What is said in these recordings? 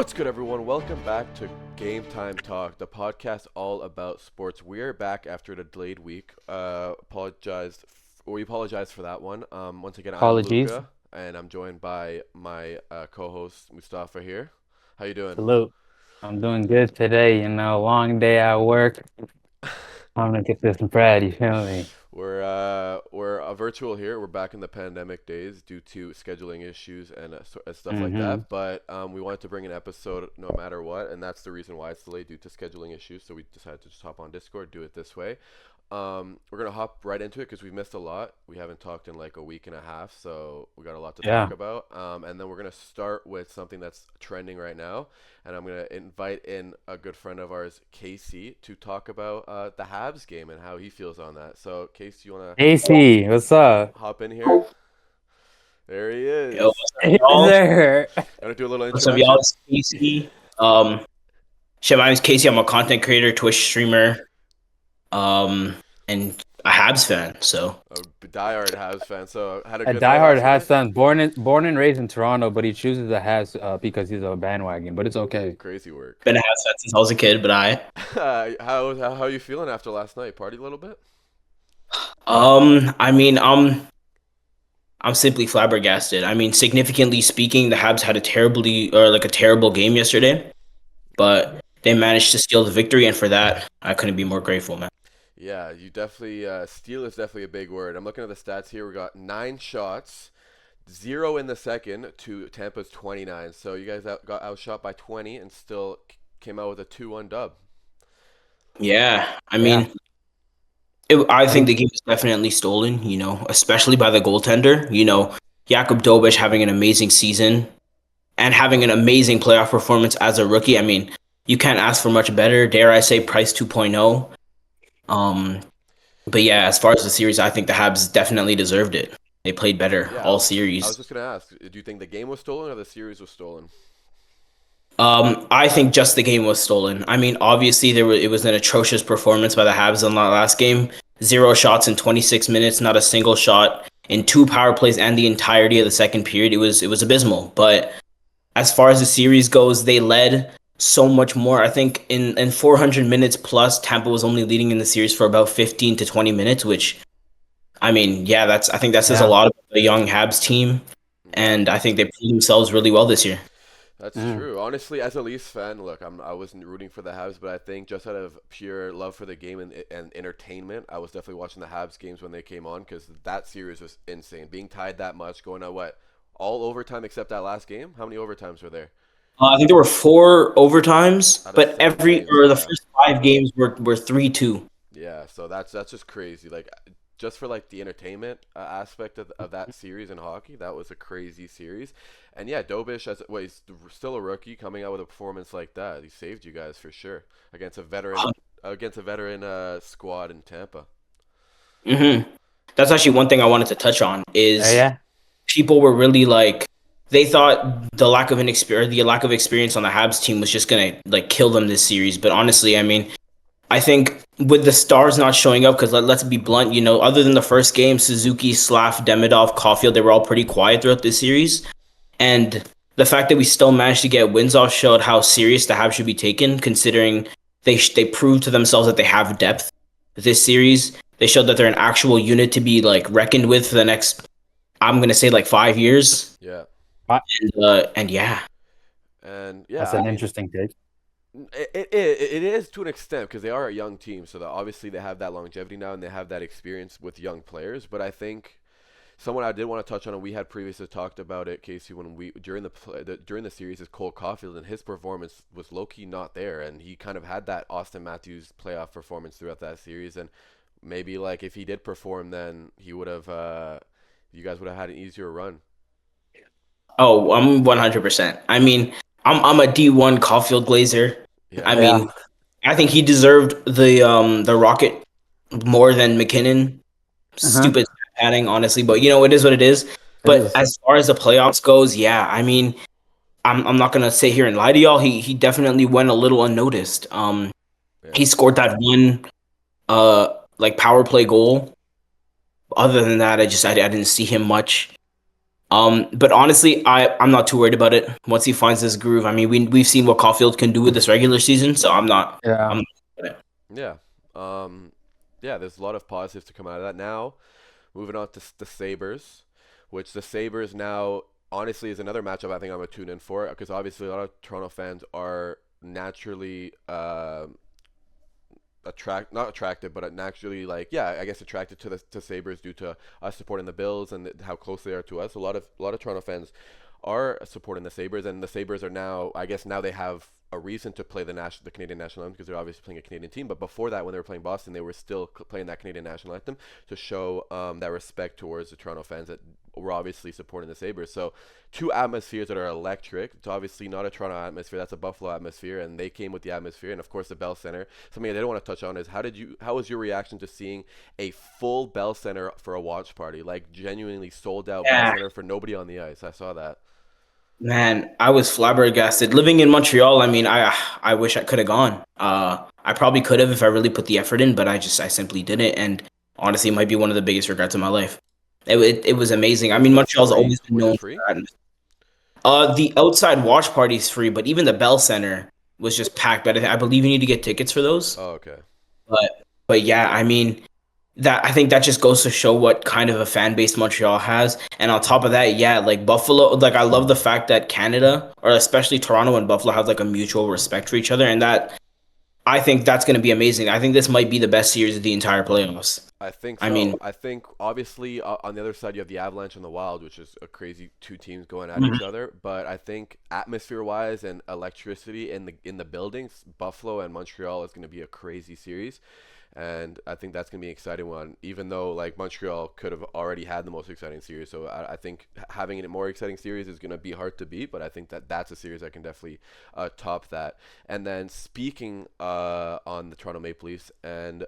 What's good, everyone? Welcome back to Game Time Talk, the podcast all about sports. We are back after a delayed week. We apologize for that one. Once again, I'm Apologies. Luca, and I'm joined by my co-host Mustafa here. How you doing? Salute. I'm doing good today. Long day at work. I'm gonna get this bread. You feel me? We're virtual here. We're back in the pandemic days due to scheduling issues and stuff like Mm-hmm. that. But we wanted to bring an episode no matter what, and that's the reason why it's delayed due to scheduling issues. So we decided to just hop on Discord, do it this way. We're gonna hop right into it because we've missed a lot. We haven't talked in like a week and a half, so we got a lot to talk Yeah. about. And then we're gonna start with something that's trending right now, and I'm gonna invite in a good friend of ours, Casey, to talk about the Habs game and how he feels on that. So, Casey, you wanna AC, what's up? hop in here? There he Yo, is. what's up, Yes, y'all? sir. Gonna do a little What's up, y'all? introduction. It's Casey. My name is Casey. I'm a content creator, Twitch streamer, and a Habs fan. So, A diehard Habs fan. So had a A good night diehard last Habs night. fan, born and raised in Toronto, but he chooses the Habs because he's a bandwagon. But it's okay. Crazy work. been a Habs fan since I was a kid, but How you feeling after last night? Party a little bit? I mean, I'm simply flabbergasted. I mean, significantly speaking, the Habs had a terrible game yesterday, but they managed to steal the victory, and for that, I couldn't be more grateful, man. Yeah, you definitely steal is definitely a big word. I'm looking at the stats here. We got 9 shots, 0 in the second to Tampa's 29. So you guys got outshot by 20 and still came out with a 2-1 dub. Yeah, I Yeah. mean, I think the game is definitely stolen, especially by the goaltender. Jakub Dobeš having an amazing season and having an amazing playoff performance as a rookie. I mean, you can't ask for much better. Dare I say, Price 2.0. Um, but yeah, as far as the series, I think the Habs definitely deserved it. They played better Yeah, all I was series. just gonna ask, do you think the game was stolen or the series was stolen? I think just the game was stolen. I mean, obviously it was an atrocious performance by the Habs in that last game. 0 shots in 26 minutes, not a single shot in 2 power plays and the entirety of the second period. It was abysmal. But as far as the series goes, they led so much more. I think in 400 minutes plus, Tampa was only leading in the series for about 15 to 20 minutes, which I mean, yeah, I think that says a Yeah. lot about the young Habs team, Yeah. and I think they proved themselves really well this year. That's Mm. true. Honestly, as a Leafs fan, look, I wasn't rooting for the Habs, but I think just out of pure love for the game and entertainment, I was definitely watching the Habs games when they came on because that series was insane. Being tied that much, going at what, all overtime except that last game? How many overtimes were there? I think there were 4 overtimes, Out of but seven games, the yeah. first 5 games were 3-2. Yeah, so that's just crazy. Like just for like the entertainment aspect of that series in hockey, that was a crazy series. And yeah, Dobish he's still a rookie coming out with a performance like that. He saved you guys for sure against a veteran squad in Tampa. hmm That's actually one thing I wanted to touch on is Yeah. people were really like they thought the lack of experience on the Habs team was just gonna like kill them this series. But honestly, I mean, I think with the stars not showing up, because let's be blunt, other than the first game, Suzuki, Slav, Demidov, Caulfield, they were all pretty quiet throughout this series. And the fact that we still managed to get wins off showed how serious the Habs should be taken, considering they proved to themselves that they have depth this series. They showed that they're an actual unit to be like reckoned with for the next, I'm gonna say like 5 years. Yeah. And yeah, And yeah, That's I an mean, interesting take. it is to an extent because they are a young team, so that obviously they have that longevity now and they have that experience with young players. But I think someone I did want to touch on, and we had previously talked about it, Casey, when we during the series is Cole Caulfield, and his performance was low key not there, and he kind of had that Austin Matthews playoff performance throughout that series, and maybe like if he did perform, then he would have, you guys would have had an easier run. oh, I'm 100%. I mean, I'm a D1 Caulfield Glazer. Yeah, I Yeah. mean, I think he deserved the Rocket more than McKinnon. Uh-huh. Stupid padding, honestly, but it is what it is. It But is. as far as the playoffs goes, yeah, I mean, I'm not gonna sit here and lie to y'all. He definitely went a little unnoticed. yeah, He scored that one like power play goal. Other than that, I didn't see him much. But honestly, I'm not too worried about it. Once he finds his groove, I mean, we've seen what Caulfield can do with this regular season, so I'm not. Yeah. I'm not worried about it. Yeah. Yeah, there's a lot of positives to come out of that. Now, moving on to the Sabres, which the Sabres now, honestly, is another matchup I think I'm going to tune in for because obviously a lot of Toronto fans are naturally not attracted, but naturally I guess attracted to the Sabres due to us supporting the Bills and how close they are to us. A lot of Toronto fans are supporting the Sabres, and the Sabres are now, I guess now they have a reason to play the Canadian national anthem because they're obviously playing a Canadian team. But before that, when they were playing Boston, they were still playing that Canadian national anthem to show that respect towards the Toronto fans that were obviously supporting the Sabres. So two atmospheres that are electric. It's obviously not a Toronto atmosphere, that's a Buffalo atmosphere, and they came with the atmosphere. And of course the Bell Center. Something I didn't want to touch on is how was your reaction to seeing a full Bell Center for a watch party, like genuinely sold out Bell Yeah. Center for nobody on the ice? I saw that. Man, I was flabbergasted. Living in Montreal, I mean, I wish I could have gone. I probably could have if I really put the effort in, but I simply didn't. And honestly, it might be one of the biggest regrets of my life. It was amazing. I mean, Montreal's always been Was known it for free? that. The outside watch party's free, but even the Bell Center was just packed. But I believe you need to get tickets for those. Oh, okay. But yeah, I mean, I think that just goes to show what kind of a fan base Montreal has. And on top of that, yeah, like Buffalo, like I love the fact that Canada, or especially Toronto and Buffalo, have like a mutual respect for each other, and that I think that's going to be amazing. I think this might be the best series of the entire playoffs. I think I so. mean, I think obviously on the other side you have the Avalanche and the Wild, which is a crazy two teams going at Mhm. each other. But I think atmosphere-wise and electricity in the buildings, Buffalo and Montreal is going to be a crazy series, and I think that's going to be an exciting one. Even though like Montreal could have already had the most exciting series, so I think having a more exciting series is going to be hard to beat. But I think that's a series that can definitely top that. And then speaking on the Toronto Maple Leafs and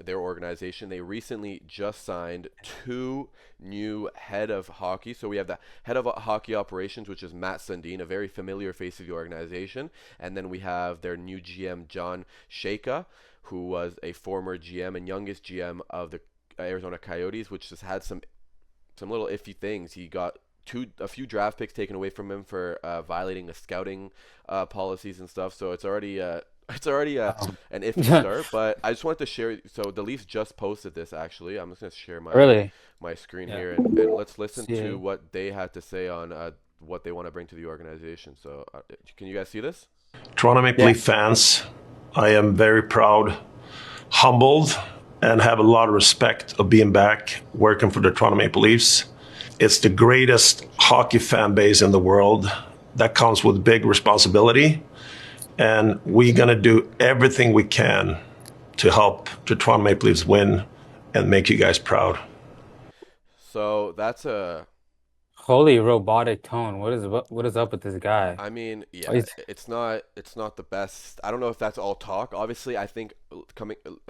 their organization, they recently just signed two new head of hockey. So we have the head of hockey operations, which is Matt Sundin, a very familiar face of the organization, and then we have their new GM John Shaka, who was a former GM and youngest GM of the Arizona Coyotes, which just had some little iffy things. He got a few draft picks taken away from him for violating the scouting policies and stuff. So it's already an iffy start. But I just wanted to share. So the Leafs just posted this actually. I'm just gonna share my screen here and let's listen to what they had to say on what they want to bring to the organization. So can you guys see this? Toronto Maple Leaf fans, I am very proud, humbled, and have a lot of respect of being back working for the Toronto Maple Leafs. It's the greatest hockey fan base in the world. That comes with big responsibility. And we're going to do everything we can to help the Toronto Maple Leafs win and make you guys proud. So that's a Holy robotic tone. What is up with this guy? I mean, yeah, He's- it's not the best. I don't know if that's all talk. Obviously, I think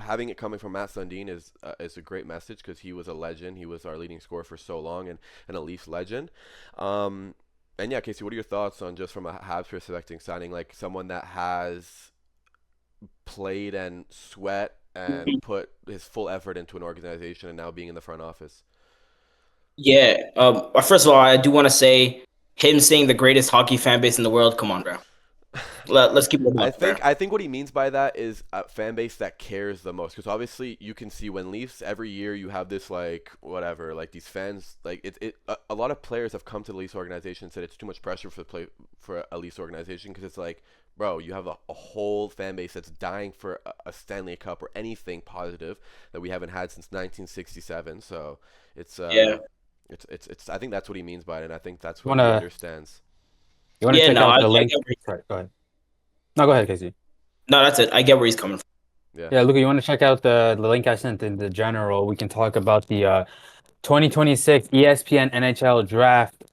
having it coming from Matt Sundin is a great message because he was a legend. He was our leading scorer for so long and a Leafs legend. And yeah, Casey, what are your thoughts on just from a Habs perspective signing like someone that has played and sweat and put his full effort into an organization and now being in the front office? Yeah. First of all, I do want to say him saying the greatest hockey fan base in the world. Come on, bro. Let's keep it I up, bro. think what he means by that is a fan base that cares the most, because obviously you can see when Leafs every year you have this like whatever, like these fans, like a lot of players have come to the Leafs organization and said it's too much pressure for a Leafs organization because it's like, bro, you have a whole fan base that's dying for a Stanley Cup or anything positive that we haven't had since 1967. So it's Yeah. it's I think that's what he means by it, and I think that's You what he wanna understands. you wanna Yeah, check no, out I the link? get where, Sorry, go ahead. No, go ahead, Casey. no, that's it. I get where he's coming from. Yeah. Yeah, Luca, you want to check out the link I sent in the general? We can talk about the 2026 ESPN NHL draft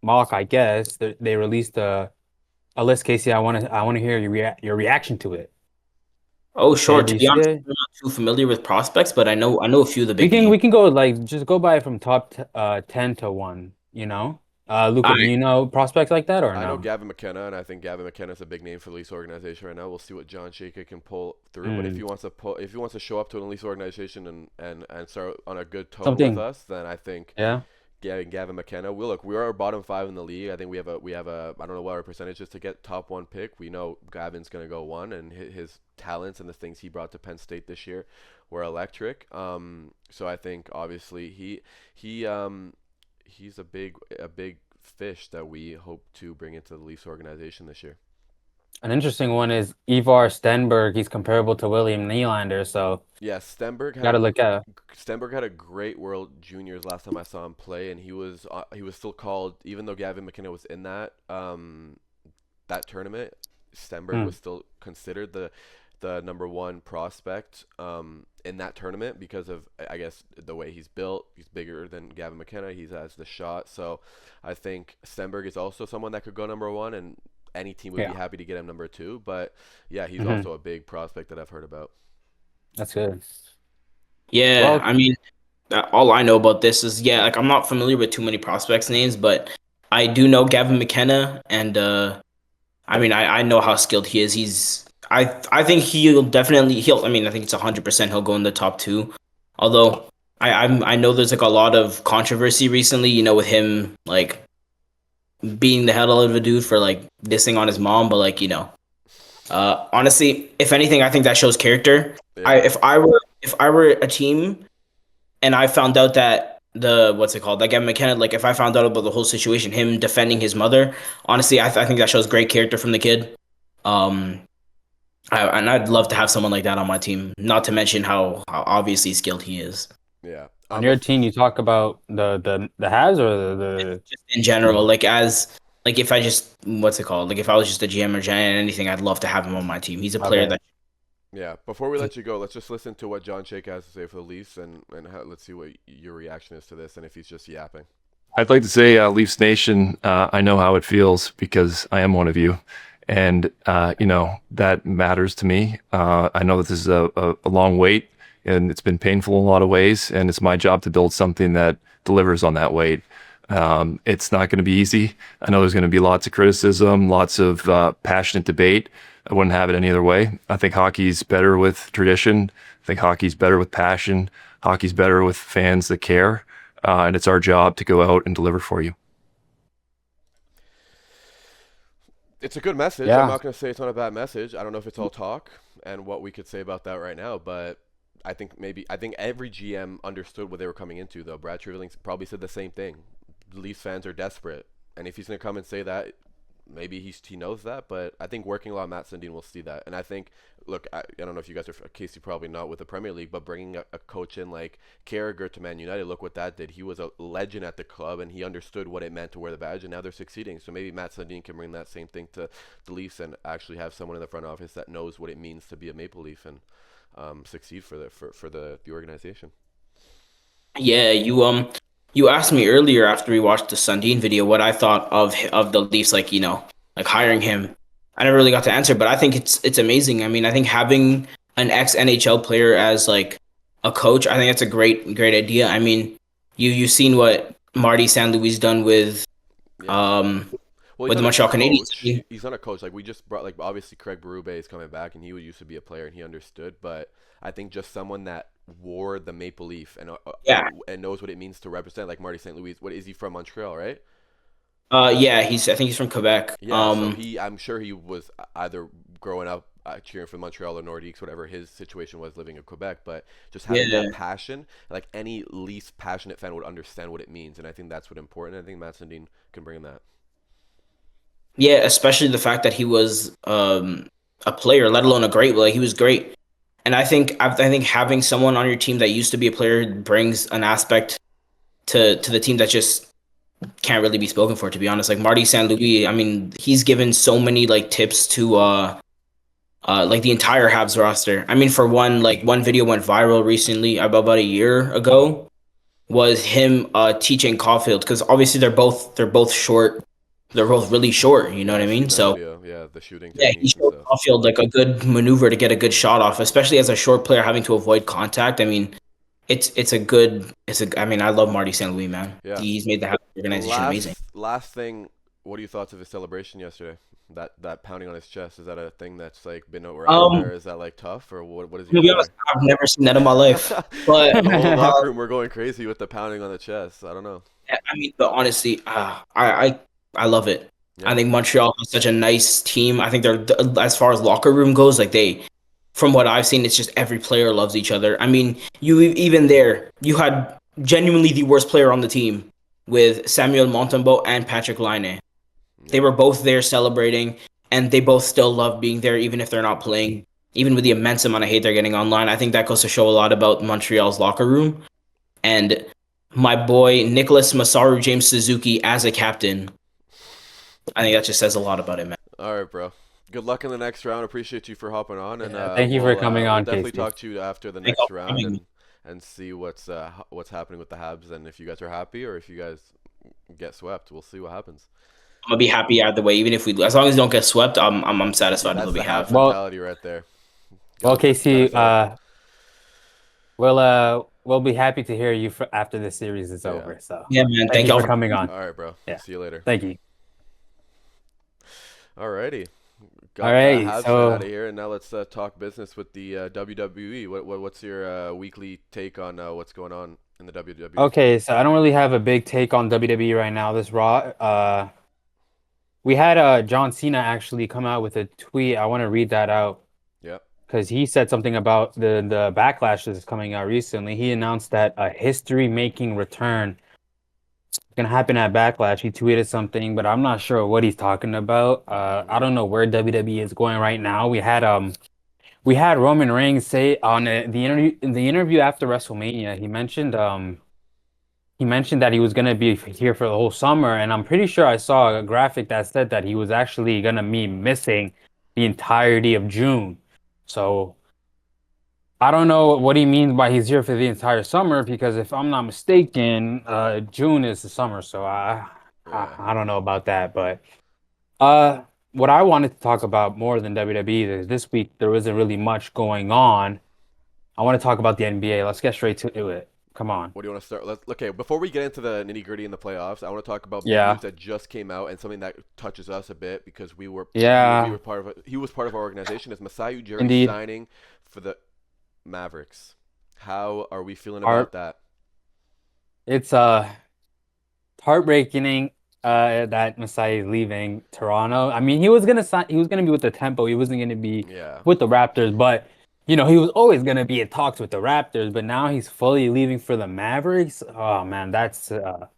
mock, I guess. They released a list, Casey. I want to hear your reaction to it. Oh, Okay, sure. do To you be see honest, it? I'm not too familiar with prospects, but I know a few of the We big can names. we can go like just go by from top 10 to 1, you know? Luca, All do right. you know prospects like that or I know no? Gavin McKenna, and I think Gavin McKenna is a big name for the Leafs organization right now. We'll see what John Shaka can pull through. But if Mm. he wants to show up to an Leafs organization and start on a good tone with Something, us, then I think yeah. Gavin McKenna. We are bottom 5 in the league. I think we have a I don't know what our percentage is to get top 1 pick. We know Gavin's gonna go 1, and his talents and the things he brought to Penn State this year were electric. So I think obviously he's a big fish that we hope to bring into the Leafs organization this year. An interesting one is Ivar Stenberg. He's comparable to William Nylander, so Yeah, gotta look at. Stenberg had a great World Juniors last time I saw him play, and he was still called, even though Gavin McKenna was in that that tournament. Stenberg was still considered the number 1 prospect in that tournament because of, I guess, the way he's built. He's bigger than Gavin McKenna. He has the shot, so I think Stenberg is also someone that could go number 1, and any team would be happy to get him number 2. But yeah, he's also a big prospect that I've heard about. That's good. Yeah, Well, I mean, all I know about this is, like, I'm not familiar with too many prospects' names, but I do know Gavin McKenna, and I mean, I know how skilled he is. I think I mean, I think it's 100% he'll go in the top 2. Although I know there's like a lot of controversy recently, with him like being the hell of a dude for like dissing on his mom, but like, honestly, if anything, I think that shows character. Yeah. If I were a team and I found out that like Gavin McKenna, like if I found out about the whole situation, him defending his mother, honestly, I think that shows great character from the kid. And I'd love to have someone like that on my team. Not to mention how obviously skilled he is. Yeah. on your team, you talk about the Habs or the Just in general, like if I just like if I was just a GM or giant anything, I'd love to have him on my team. He's a player Okay. that Yeah. Before we let you go, let's just listen to what John Shake has to say for the Leafs, and let's see what your reaction is to this, and if he's just yapping. I'd like to say, Leafs Nation, I know how it feels because I am one of you. And, that matters to me. I know that this is a long wait, and it's been painful in a lot of ways, and it's my job to build something that delivers on that wait. It's not going to be easy. I know there's going to be lots of criticism, lots of passionate debate. I wouldn't have it any other way. I think hockey's better with tradition. I think hockey's better with passion. Hockey's better with fans that care. And it's our job to go out and deliver for you. It's a good message. Yeah. I'm not going to say it's not a bad message. I don't know if it's all talk and what we could say about that right now, but I think every GM understood what they were coming into, though. Brad Trevling probably said the same thing. Leafs fans are desperate, and if he's going to come and say that, maybe he knows that. But I think working a lot, Matt Sundin will see that. And I think, look, I don't know if you guys are, Casey, probably not with the Premier League, but bringing a coach in like Carragher to Man United, look what that did. He was a legend at the club, and he understood what it meant to wear the badge, and now they're succeeding. So maybe Matt Sundin can bring that same thing to the Leafs and actually have someone in the front office that knows what it means to be a Maple Leaf and succeed for the organization. Yeah, you asked me earlier after we watched the Sundin video what I thought of the Leafs, like hiring him. I never really got to answer, but I think it's amazing. I mean, I think having an ex NHL player as like a coach, I think that's a great idea. I mean, you've seen what Marty St. Louis done with with the Montreal Canadiens. He's not a coach. Like we just brought, like obviously Craig Berube is coming back, and he used to be a player and he understood. But I think just someone that wore the Maple Leaf and knows what it means to represent, like Marty St. Louis. What is he from? Montreal, right? Yeah, I think he's from Quebec. Yeah, so I'm sure he was either growing up cheering for Montreal or Nordiques, whatever his situation was living in Quebec, but just having that passion, like any Leafs passionate fan would understand what it means, and I think that's what's important. I think Matt Sundin can bring that. Yeah, especially the fact that he was a player, let alone a great. Like he was great, and I think having someone on your team that used to be a player brings an aspect to the team that just can't really be spoken for, to be honest. Like Marty St. Louis, I mean, he's given so many like tips to like the entire Habs roster. I mean, for one, like one video went viral recently about a year ago, was him teaching Caulfield, because obviously they're both short. They're both really short, you know what I mean? So the shooting. Yeah, he showed Caulfield like a good maneuver to get a good shot off, especially as a short player having to avoid contact. I mean, I mean, I love Marty St. Louis, man. Yeah. He's made the Habs organization amazing. Last thing, what are your thoughts of his celebration yesterday? That pounding on his chest, is that a thing that's like been around there? Is that like tough, or what is he? To be honest, I've never seen that in my life. But the whole locker room, we're going crazy with the pounding on the chest. I don't know. Yeah, I mean, but honestly, I love it. Yeah. I think Montreal has such a nice team. I think they're as far as locker room goes, like from what I've seen, it's just every player loves each other. I mean, even there, you had genuinely the worst player on the team with Samuel Montembeault and Patrick Laine. They were both there celebrating, and they both still love being there, even if they're not playing. Even with the immense amount of hate they're getting online, I think that goes to show a lot about Montreal's locker room. And my boy Nicholas Masaru James Suzuki as a captain, I think that just says a lot about it, man. All right, bro. Good luck in the next round. Appreciate you for hopping on, and Thank you for coming we'll on, definitely Casey. talk to you after the Thank next you for round having and see what's happening with the Habs, and if you guys are happy or if you guys get swept. We'll see what happens. I'm gonna be happy either way, even if we, as long as we don't get swept, I'm See, satisfied with that's what we the Habs have. mentality right there. Well, Casey, Got us up. we'll be happy to hear you after the series is Yeah. over. So Yeah, man. thank Thank you y'all for coming on. All right, bro. Yeah. See you later. Thank you. Alrighty. Got All that right, Habs fan so out of here, and now let's talk business with the WWE. What's your weekly take on what's going on in the WWE? okay, so I don't really have a big take on WWE right now. This Raw, we had John Cena actually come out with a tweet. I want to read that out Yep. because he said something about the backlash that's coming out recently. He announced that a history-making return is gonna happen at Backlash. He tweeted something, but I'm not sure what he's talking about. I don't know where WWE is going right now. We had Roman Reigns say on the interview after WrestleMania, he mentioned that he was gonna be here for the whole summer, and I'm pretty sure I saw a graphic that said that he was actually gonna be missing the entirety of June. So I don't know what he means by he's here for the entire summer, because if I'm not mistaken, June is the summer, so Yeah. I don't know about that. But uh what I wanted to talk about more than WWE is this week there wasn't really much going on. I want to talk about the NBA. Let's get straight to it. Come on. What do you want to start? Okay, before we get into the nitty gritty in the playoffs, I want to talk about Yeah. news that just came out and something that touches us a bit because we were Yeah. part of he was part of our organization. Is Masai Ujiri Indeed. signing for the Mavericks? How are we feeling Heart- about that? It's heartbreaking that Masai is leaving Toronto. I mean, he was gonna be with the Tempo. He wasn't gonna be Yeah. with the Raptors, but you know, he was always gonna be in talks with the Raptors, but now he's fully leaving for the Mavericks. Oh man, that's a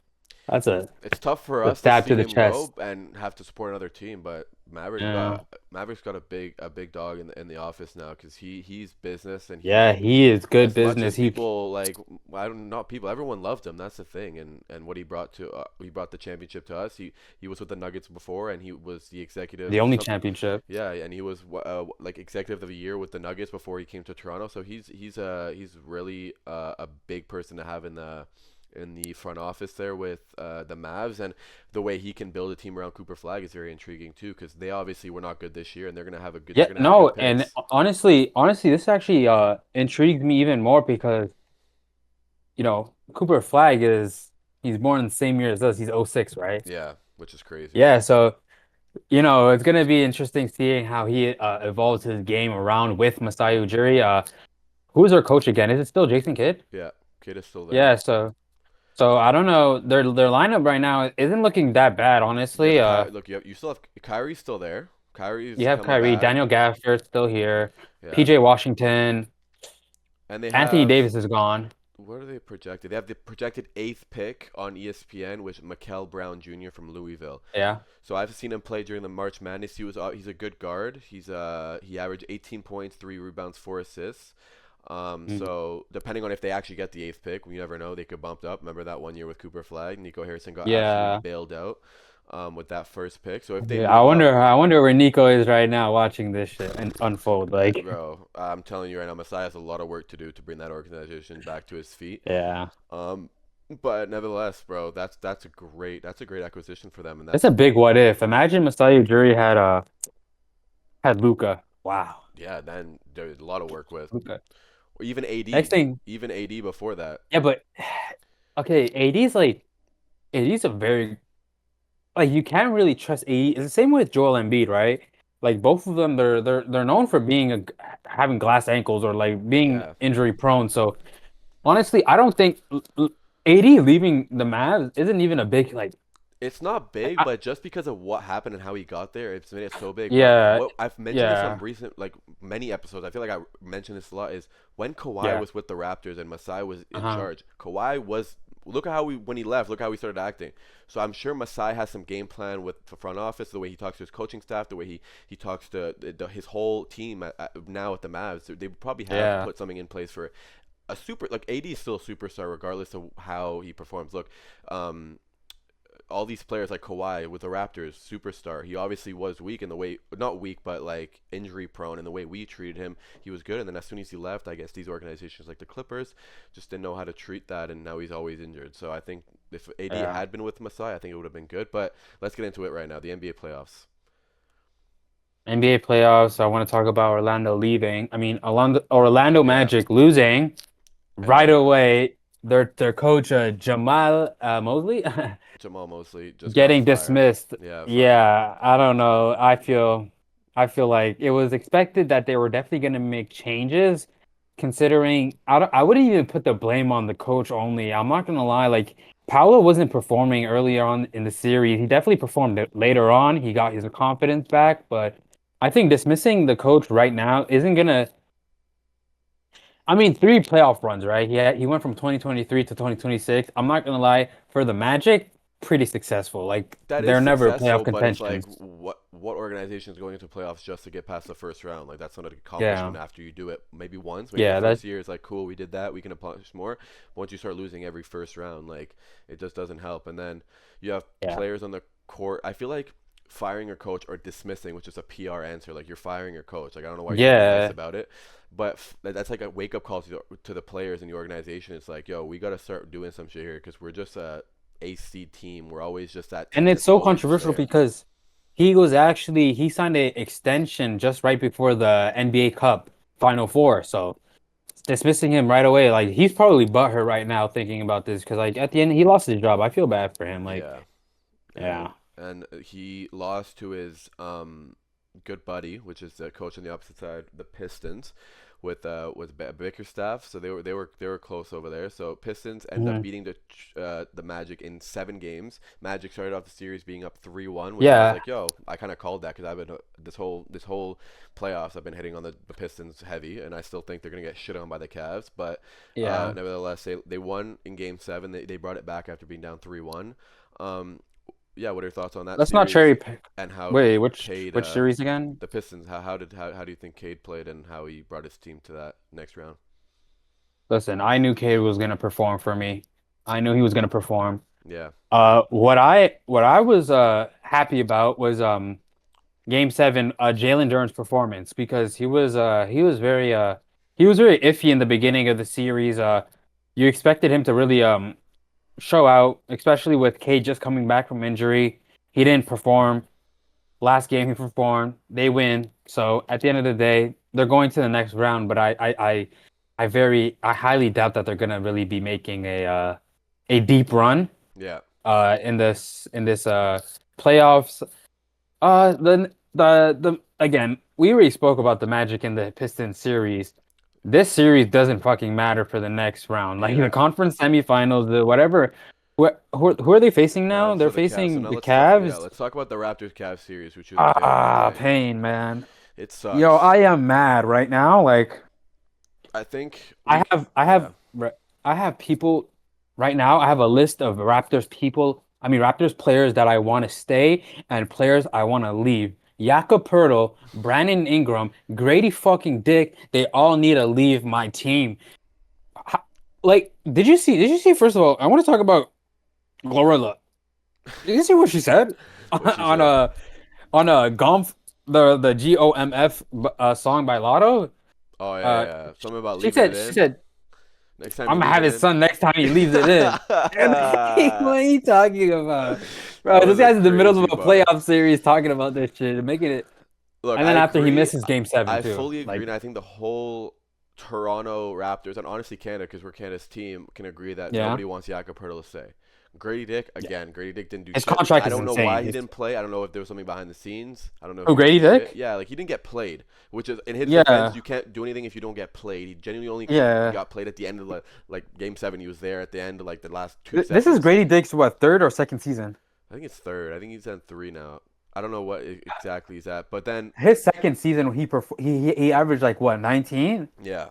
It's tough for a us to stab see to the him chest. go and have to support another team, but Yeah. Mavericks got a big dog in the office now because he's business and Yeah, he is good as much business. as people like I don't not people everyone loved him. That's the thing, and what he brought the championship to us. He was with the Nuggets before, and he was the executive. The only championship. Yeah, and he was like executive of the year with the Nuggets before he came to Toronto. So he's really a big person to have in the front office there with the Mavs, and the way he can build a team around Cooper Flag is very intriguing too, because they obviously were not good this year, and they're gonna have a good. Yeah, They're gonna have no, good and picks. honestly, this actually intrigues me even more because you know, Cooper Flag he's born in the same year as us. He's '06, right? Yeah, which is crazy. Yeah, so you know, it's gonna be interesting seeing how he evolves his game around with Masai Ujiri. Who's our coach again? Is it still Jason Kidd? Yeah, Kid is still there. Yeah, so I don't know. Their lineup right now isn't looking that bad, honestly. Look, you still have Kyrie's still there. Kyrie's You have coming Kyrie, back. Daniel Gafford still here, Yeah. PJ Washington, And they Anthony have Davis is gone. what are they projected? They have the projected 8th pick on ESPN, which Mikel Brown Jr. from Louisville. Yeah. So I've seen him play during the March Madness. He's a good guard. He averaged 18 points, 3 rebounds, 4 assists. So depending on if they actually get the 8th pick, we never know. They could bump up. Remember that one year with Cooper Flag, Nico Harrison got Yeah. absolutely bailed out with that first pick. So if they Yeah, move up, I wonder where Nico is right now watching this shit and unfold. Like, bro, I'm telling you right now, Masai has a lot of work to do to bring that organization back to his feet. yeah, But nevertheless, bro, that's a great acquisition for them, and that's a big what if. Imagine Masai Ujiri had Luca. Wow, yeah. Then there's a lot of work with, Luca. or even AD, Next thing, even AD before that. yeah, but okay, AD's a very like you can't really trust AD. It's the same with Joel Embiid, right? Like both of them, they're known for having glass ankles or like being Yeah. injury prone. So honestly, I don't think AD leaving the Mavs isn't even a big like. It's not big, but just because of what happened and how he got there, it's made it so big. But Yeah, what I've mentioned this on yeah, recent, like many episodes, I feel like I mentioned this a lot, is when Kawhi yeah. was with the Raptors and Masai was in Uh-huh. charge. Kawhi was, look at how when he left, look how he started acting. So I'm sure Masai has some game plan with the front office, the way he talks to his coaching staff, the way he talks to his whole team now at the Mavs. They probably have Yeah. put something in place for a super, like AD is still a superstar regardless of how he performs. Look, all these players like Kawhi with the Raptors, superstar. He obviously was weak in the way, not weak, but like injury prone in the way we treated him. He was good, and then as soon as he left, I guess these organizations like the Clippers just didn't know how to treat that, and now he's always injured. So I think if AD Yeah. had been with Masai, I think it would have been good. But let's get into it right now. The NBA playoffs. NBA playoffs. I want to talk about Orlando leaving. I mean, Orlando Yeah, Magic losing and right then away. Their coach Jamal Mosley Jamal Mosley just got getting fired. dismissed. Yeah, fired. Yeah, I don't know. I feel like it was expected that they were definitely going to make changes, considering I wouldn't even put the blame on the coach only. I'm not gonna lie, like Paolo wasn't performing earlier on in the series. He definitely performed it later on. He got his confidence back, but I think dismissing the coach right now isn't gonna. I mean, three playoff runs, right? He went from 2023 to 2026. I'm not gonna lie, for the Magic, pretty successful. Like That is they're never playoff successful, but it's like contentions. what organization is going into playoffs just to get past the first round? Like that's not an Yeah, accomplishment after you do it maybe once, maybe the yeah, first that's year is like cool, we did that, we can accomplish more. But once you start losing every first round, like it just doesn't help. And then you have yeah. players on the court. I feel like firing your coach or dismissing, which is a PR answer, like you're firing your coach. Like I don't know why you're being nice Yeah, about it, but that's like a wake up call to the players in the organization. It's like, yo, we got to start doing some shit here because we're just a AC team. We're always just that and team it's that's so always just controversial there. because he signed an extension just right before the NBA Cup Final Four. So dismissing him right away, like he's probably butthurt right now thinking about this because like at the end he lost his job. I feel bad for him. Like, Yeah, yeah, and he lost to his good buddy, which is the coach on the opposite side, the Pistons, with Bickerstaff. So they were close over there. So Pistons end up hmm beating the Magic in 7 games. Magic started off the series being up 3-1, which I was yeah, like, yo, I kind of called that because I've been this whole playoffs I've been hitting on the Pistons heavy, and I still think they're gonna get shit on by the Cavs. But yeah. nevertheless, they won in Game 7. They brought it back after being down 3-1. Um, yeah, what are your thoughts on that Let's not series cherry pick. and how Wait, Cade, which series again? the Pistons, how do you think Cade played and how he brought his team to that next round? Listen, I knew Cade was gonna perform for me. I knew he was gonna perform. Yeah, What I was happy about was Game 7, Jalen Duren's performance because he was very iffy in the beginning of the series. You expected him to really show out, especially with Cade just coming back from injury. He didn't perform. Last game he performed. They win. So at the end of the day, they're going to the next round. But I highly doubt that they're gonna really be making a deep run yeah, in this playoffs. The again, we already spoke about the Magic and the Pistons series. This series doesn't fucking matter for the next round. Like the yeah. conference semifinals, the whatever. Who are they facing now? So They're the Cavs. So facing now the yeah, Cavs. let's talk about the Raptors Cavs series, which was the other Ah, day. pain, man. It Yo, sucks. I am mad right now. Like I think I have I yeah, have I have people right now. I have a list of Raptors people. I mean Raptors players that I want to stay and players I want to leave. Jakob Poeltl, Brandon Ingram, Grady fucking Dick. They all need to leave my team. Ho- Like, did you see? Did you see? First of all, I want to talk about Glorilla. Did you see what she said what she on said. a Gomf the GOMF song by Lotto? Oh yeah, Uh, yeah. Something about she leaving it said in. Next time you I'm gonna leave have it his in. son next time he leaves it in. And like, what are you talking about? Bro, That this was a guy's in the middle of crazy a bar. playoff series talking about this shit and making it. Look, And I then after he agree. misses game seven I too. fully agree, Like, and I think the whole Toronto Raptors and honestly Canada, because we're Canada's team, can agree that yeah, nobody wants Jakob Poeltl to stay. Grady Dick again. Grady Dick didn't do His shit. contract I is don't know insane. why he didn't play. I don't know if there was something behind the scenes. I don't know. If Oh, he Grady did Dick? shit. Yeah, like he didn't get played, which is in his Yeah. defense. You can't do anything if you don't get played. He genuinely only Yeah. got played at the end of like Game 7. He was there at the end of like the last 2 This seconds. is Grady Dick's what, third or second season? I think it's third. I think he's on 3 now. I don't know what exactly he's at, but then His second season, he averaged like what, 19? yeah,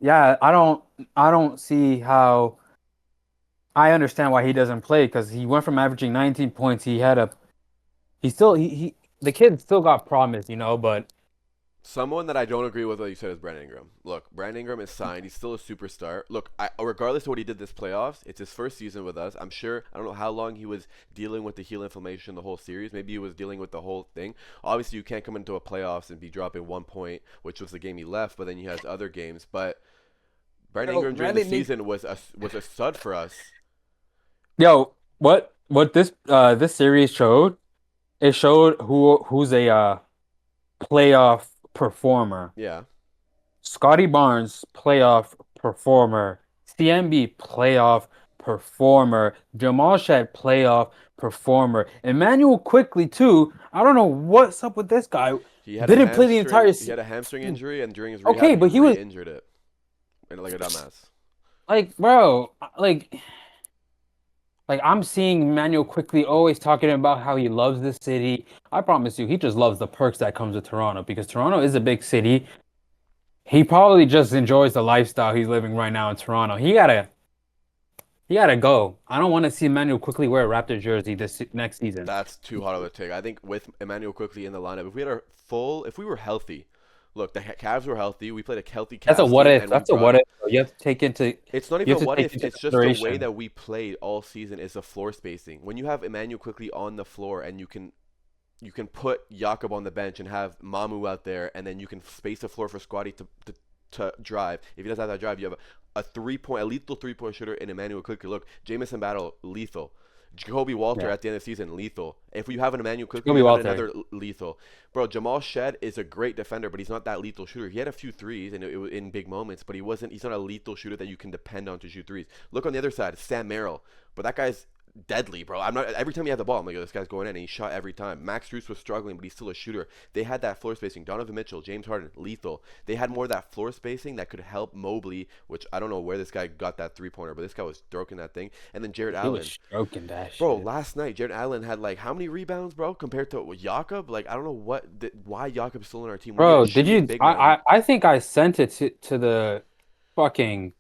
Yeah, I don't see how. I understand why he doesn't play because he went from averaging 19 points. The kid still got promise, but someone that I don't agree with what you said is Brandon Ingram. Look, Brandon Ingram is signed. He's still a superstar. Look, regardless of what he did this playoffs, it's his first season with us. I'm sure, I don't know how long he was dealing with the heel inflammation the whole series. Maybe he was dealing with the whole thing. Obviously, you can't come into a playoffs and be dropping 1 point, which was the game he left, but then he has other games. But Brandon Ingram during the season was a stud for us. yo, what this series showed? It showed who's a playoff performer. Yeah. Scotty Barnes, playoff performer. CMB, playoff performer. Jamal Shed, playoff performer. Emmanuel Quickly too. I don't know what's up with this guy. He had Didn't play the entire He had a hamstring injury, and during his rehab, Okay, but he was injured it, and like a dumbass. like, bro, like I'm seeing Emmanuel Quickly always talking about how he loves the city. I promise you, he just loves the perks that comes with Toronto because Toronto is a big city. He probably just enjoys the lifestyle he's living right now in Toronto. He gotta go. I don't want to see Emmanuel Quickly wear a Raptor jersey this next season. That's too hot of a take. I think with Emmanuel Quickly in the lineup, if we were healthy, look, the Cavs were healthy. We played a healthy Cavs That's a what team, if. and That's a what if. You have to take into. It's not you even have a to what take if. into It's just the way consideration. that we played all season is the floor spacing. When you have Emmanuel Quickly on the floor and you can put Jakob on the bench and have Mamu out there, and then you can space the floor for Squatty to drive. If he doesn't have that drive, you have a lethal 3-point shooter in Emmanuel Quickly. Look, Jamison Battle, lethal. Jacoby Walter at the end of the season, lethal. If you have an Emmanuel Quickly, you have another lethal. Bro, Jamal Shed is a great defender, but he's not that lethal shooter. He had a few threes in big moments, but he's not a lethal shooter that you can depend on to shoot threes. Look on the other side, Sam Merrill. But that guy's deadly, bro. Every time he had the ball, I'm like, this guy's going in, and he shot every time. Max Strus was struggling, but he's still a shooter. They had that floor spacing. Donovan Mitchell, James Harden, lethal. They had more of that floor spacing that could help Mobley, which I don't know where this guy got that 3-pointer, but this guy was stroking that thing. And then Jared Allen. He was stroking that shit. Bro, last night Jared Allen had like how many rebounds, bro, compared to Jakob? Like I don't know why Jakob's still on our team. Bro, did you? I think I sent it to the fucking.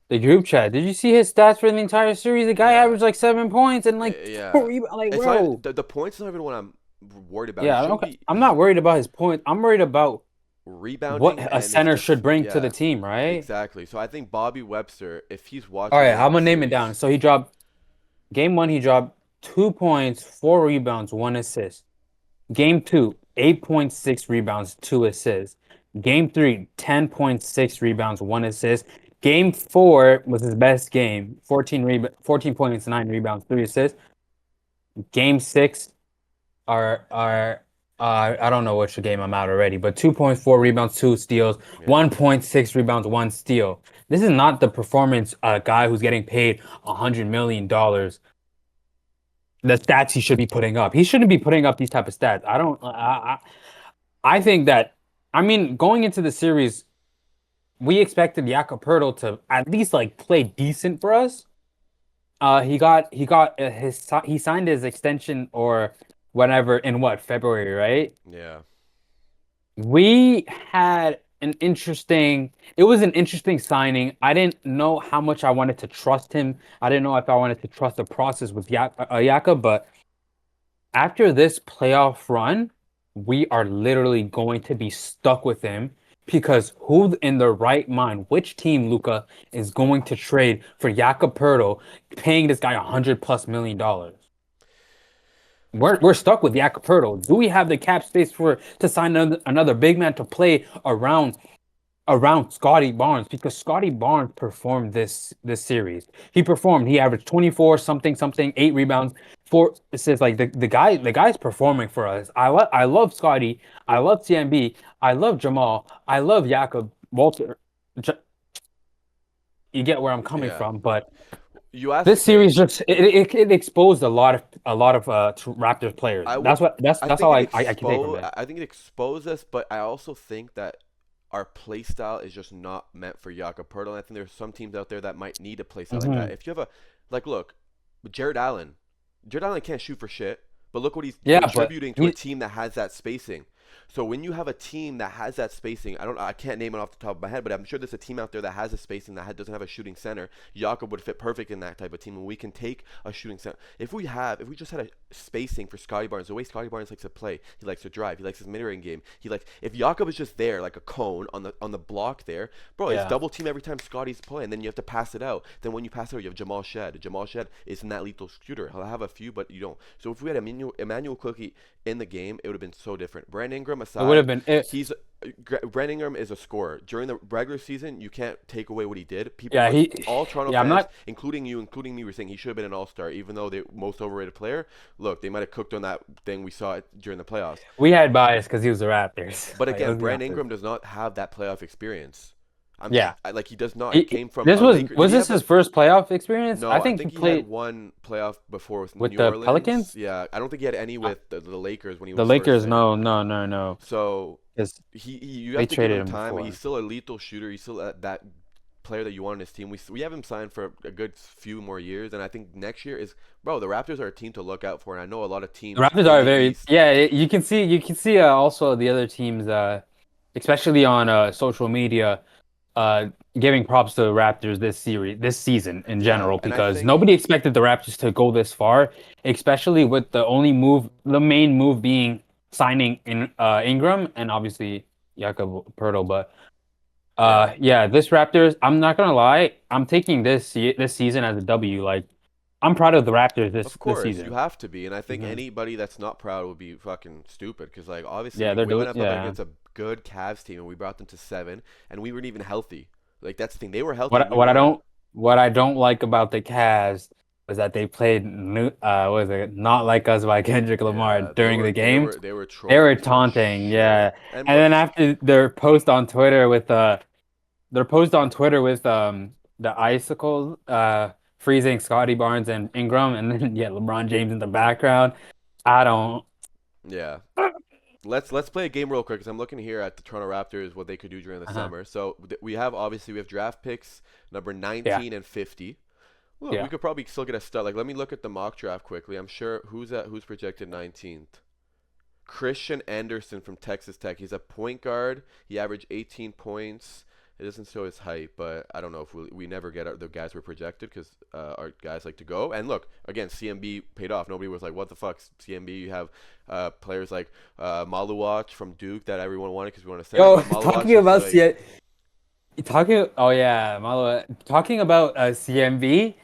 The group chat. Did you see his stats for the entire series? The guy averaged like 7 points and like 4 rebounds. Like, it's bro. not, the points not even what I'm worried about. Yeah, I'm not worried about his points. I'm worried about rebounding. What a center should bring to the team, right? Exactly. So I think Bobby Webster, if he's watching. All right, I'm gonna name it down. So he dropped game 1. He dropped 2 points, 4 rebounds, 1 assist. Game 2, 8.6 rebounds, 2 assists. Game 3, 10.6 rebounds, 1 assist. Game 4 was his best game. 14 points, 9 rebounds, 3 assists. Game 6 I don't know which game I'm out already, but 2.4 rebounds, 2 steals, 1.6 rebounds, 1 steal. This is not the performance guy who's getting paid $100 million. The stats he should be putting up. He shouldn't be putting up these type of stats. I think that, going into the series, we expected Jakob Poeltl to at least like play decent for us. He signed his extension or whatever in February, right? Yeah. We had it was an interesting signing. I didn't know how much I wanted to trust him. I didn't know if I wanted to trust the process with Jakob, but after this playoff run, we are literally going to be stuck with him. Because who in their right mind, which team, Luka, is going to trade for Jakob Poeltl, paying this guy $100+ million? We're stuck with Jakob Poeltl. Do we have the cap space to sign another big man to play around Scotty Barnes? Because Scotty Barnes performed this series. He performed. He averaged 24 something, 8 rebounds, 4 assists. Like the guy's performing for us. I love Scotty. I love TMB. I love Jamal. I love Jakob Walter. You get where I'm coming from, but You asked This series just it exposed a lot of Raptors players. I would. That's I that's think all it I can take from expose. it. I think it exposed us, but I also think that our play style is just not meant for Jakob Poeltl. I think there's some teams out there that might need a play style like that. If you have a look, Jared Allen. Jared Allen can't shoot for shit, but look what he's Yeah, contributing but to a team that has that spacing. So when you have a team that has that spacing, I can't name it off the top of my head, but I'm sure there's a team out there that has a spacing doesn't have a shooting center. Jakob would fit perfect in that type of team, and we can take a shooting center. If we just had a spacing for Scotty Barnes, the way Scotty Barnes likes to play, he likes to drive, he likes his mid-range game. If Jakob is just there like a cone on the block there, bro, it's double team every time Scotty's playing, and then you have to pass it out. Then when you pass it out, you have Jamal Shed. Jamal Shed isn't that lethal shooter. He'll have a few, but you don't. So if we had Emmanuel Cookie in the game, it would have been so different. Brandon Ingram aside, It would have been it. Brandon Ingram is a scorer. During the regular season, you can't take away what he did. All Toronto fans, including me, were saying he should have been an All-Star, even though the most overrated player. Look, they might have cooked on that thing we saw during the playoffs. We had bias because he was the Raptors. But again, Brandon Ingram does not have that playoff experience. He does not. He came from. Was this his first playoff experience? No, I think he had one playoff before with New the Orleans. Pelicans. Yeah, I don't think he had any with the Lakers when he was. The Lakers, first no. So you have to give him time. He's still a lethal shooter. He's still that player that you want on his team. We have him signed for a good few more years, and I think next year the Raptors are a team to look out for. And I know a lot of teams. The Raptors are very You can see also the other teams, especially on social media. Giving props to the Raptors this season in general, because nobody expected the Raptors to go this far, especially with the main move being signing in Ingram and obviously Jakob Poeltl. But this Raptors, I'm not gonna lie, I'm taking this season as a W. Like, I'm proud of the Raptors this season. You have to be, and I think anybody that's not proud would be fucking stupid, because obviously we went up against a good Cavs team and we brought them to 7, and we weren't even healthy. Like, that's the thing, they were healthy. What I don't like about the Cavs was that they played Not Like Us by Kendrick Lamar during the game. They were taunting, and then after their post on Twitter with the icicles freezing Scotty Barnes and Ingram, and then LeBron James in the background. Let's play a game real quick, because I'm looking here at the Toronto Raptors, what they could do during the summer. So we have draft picks number 19 and 50. Well, we could probably still get a stud. Like, let me look at the mock draft quickly. I'm sure who's projected 19th. Christian Anderson from Texas Tech. He's a point guard. He averaged 18 points. It doesn't show his height, but I don't know if we never get the guys we're projected, because our guys like to go. And look, again, CMB paid off. Nobody was like, what the fuck, CMB? You have players like Maluach from Duke that everyone wanted because we want to send. Talking about CMB,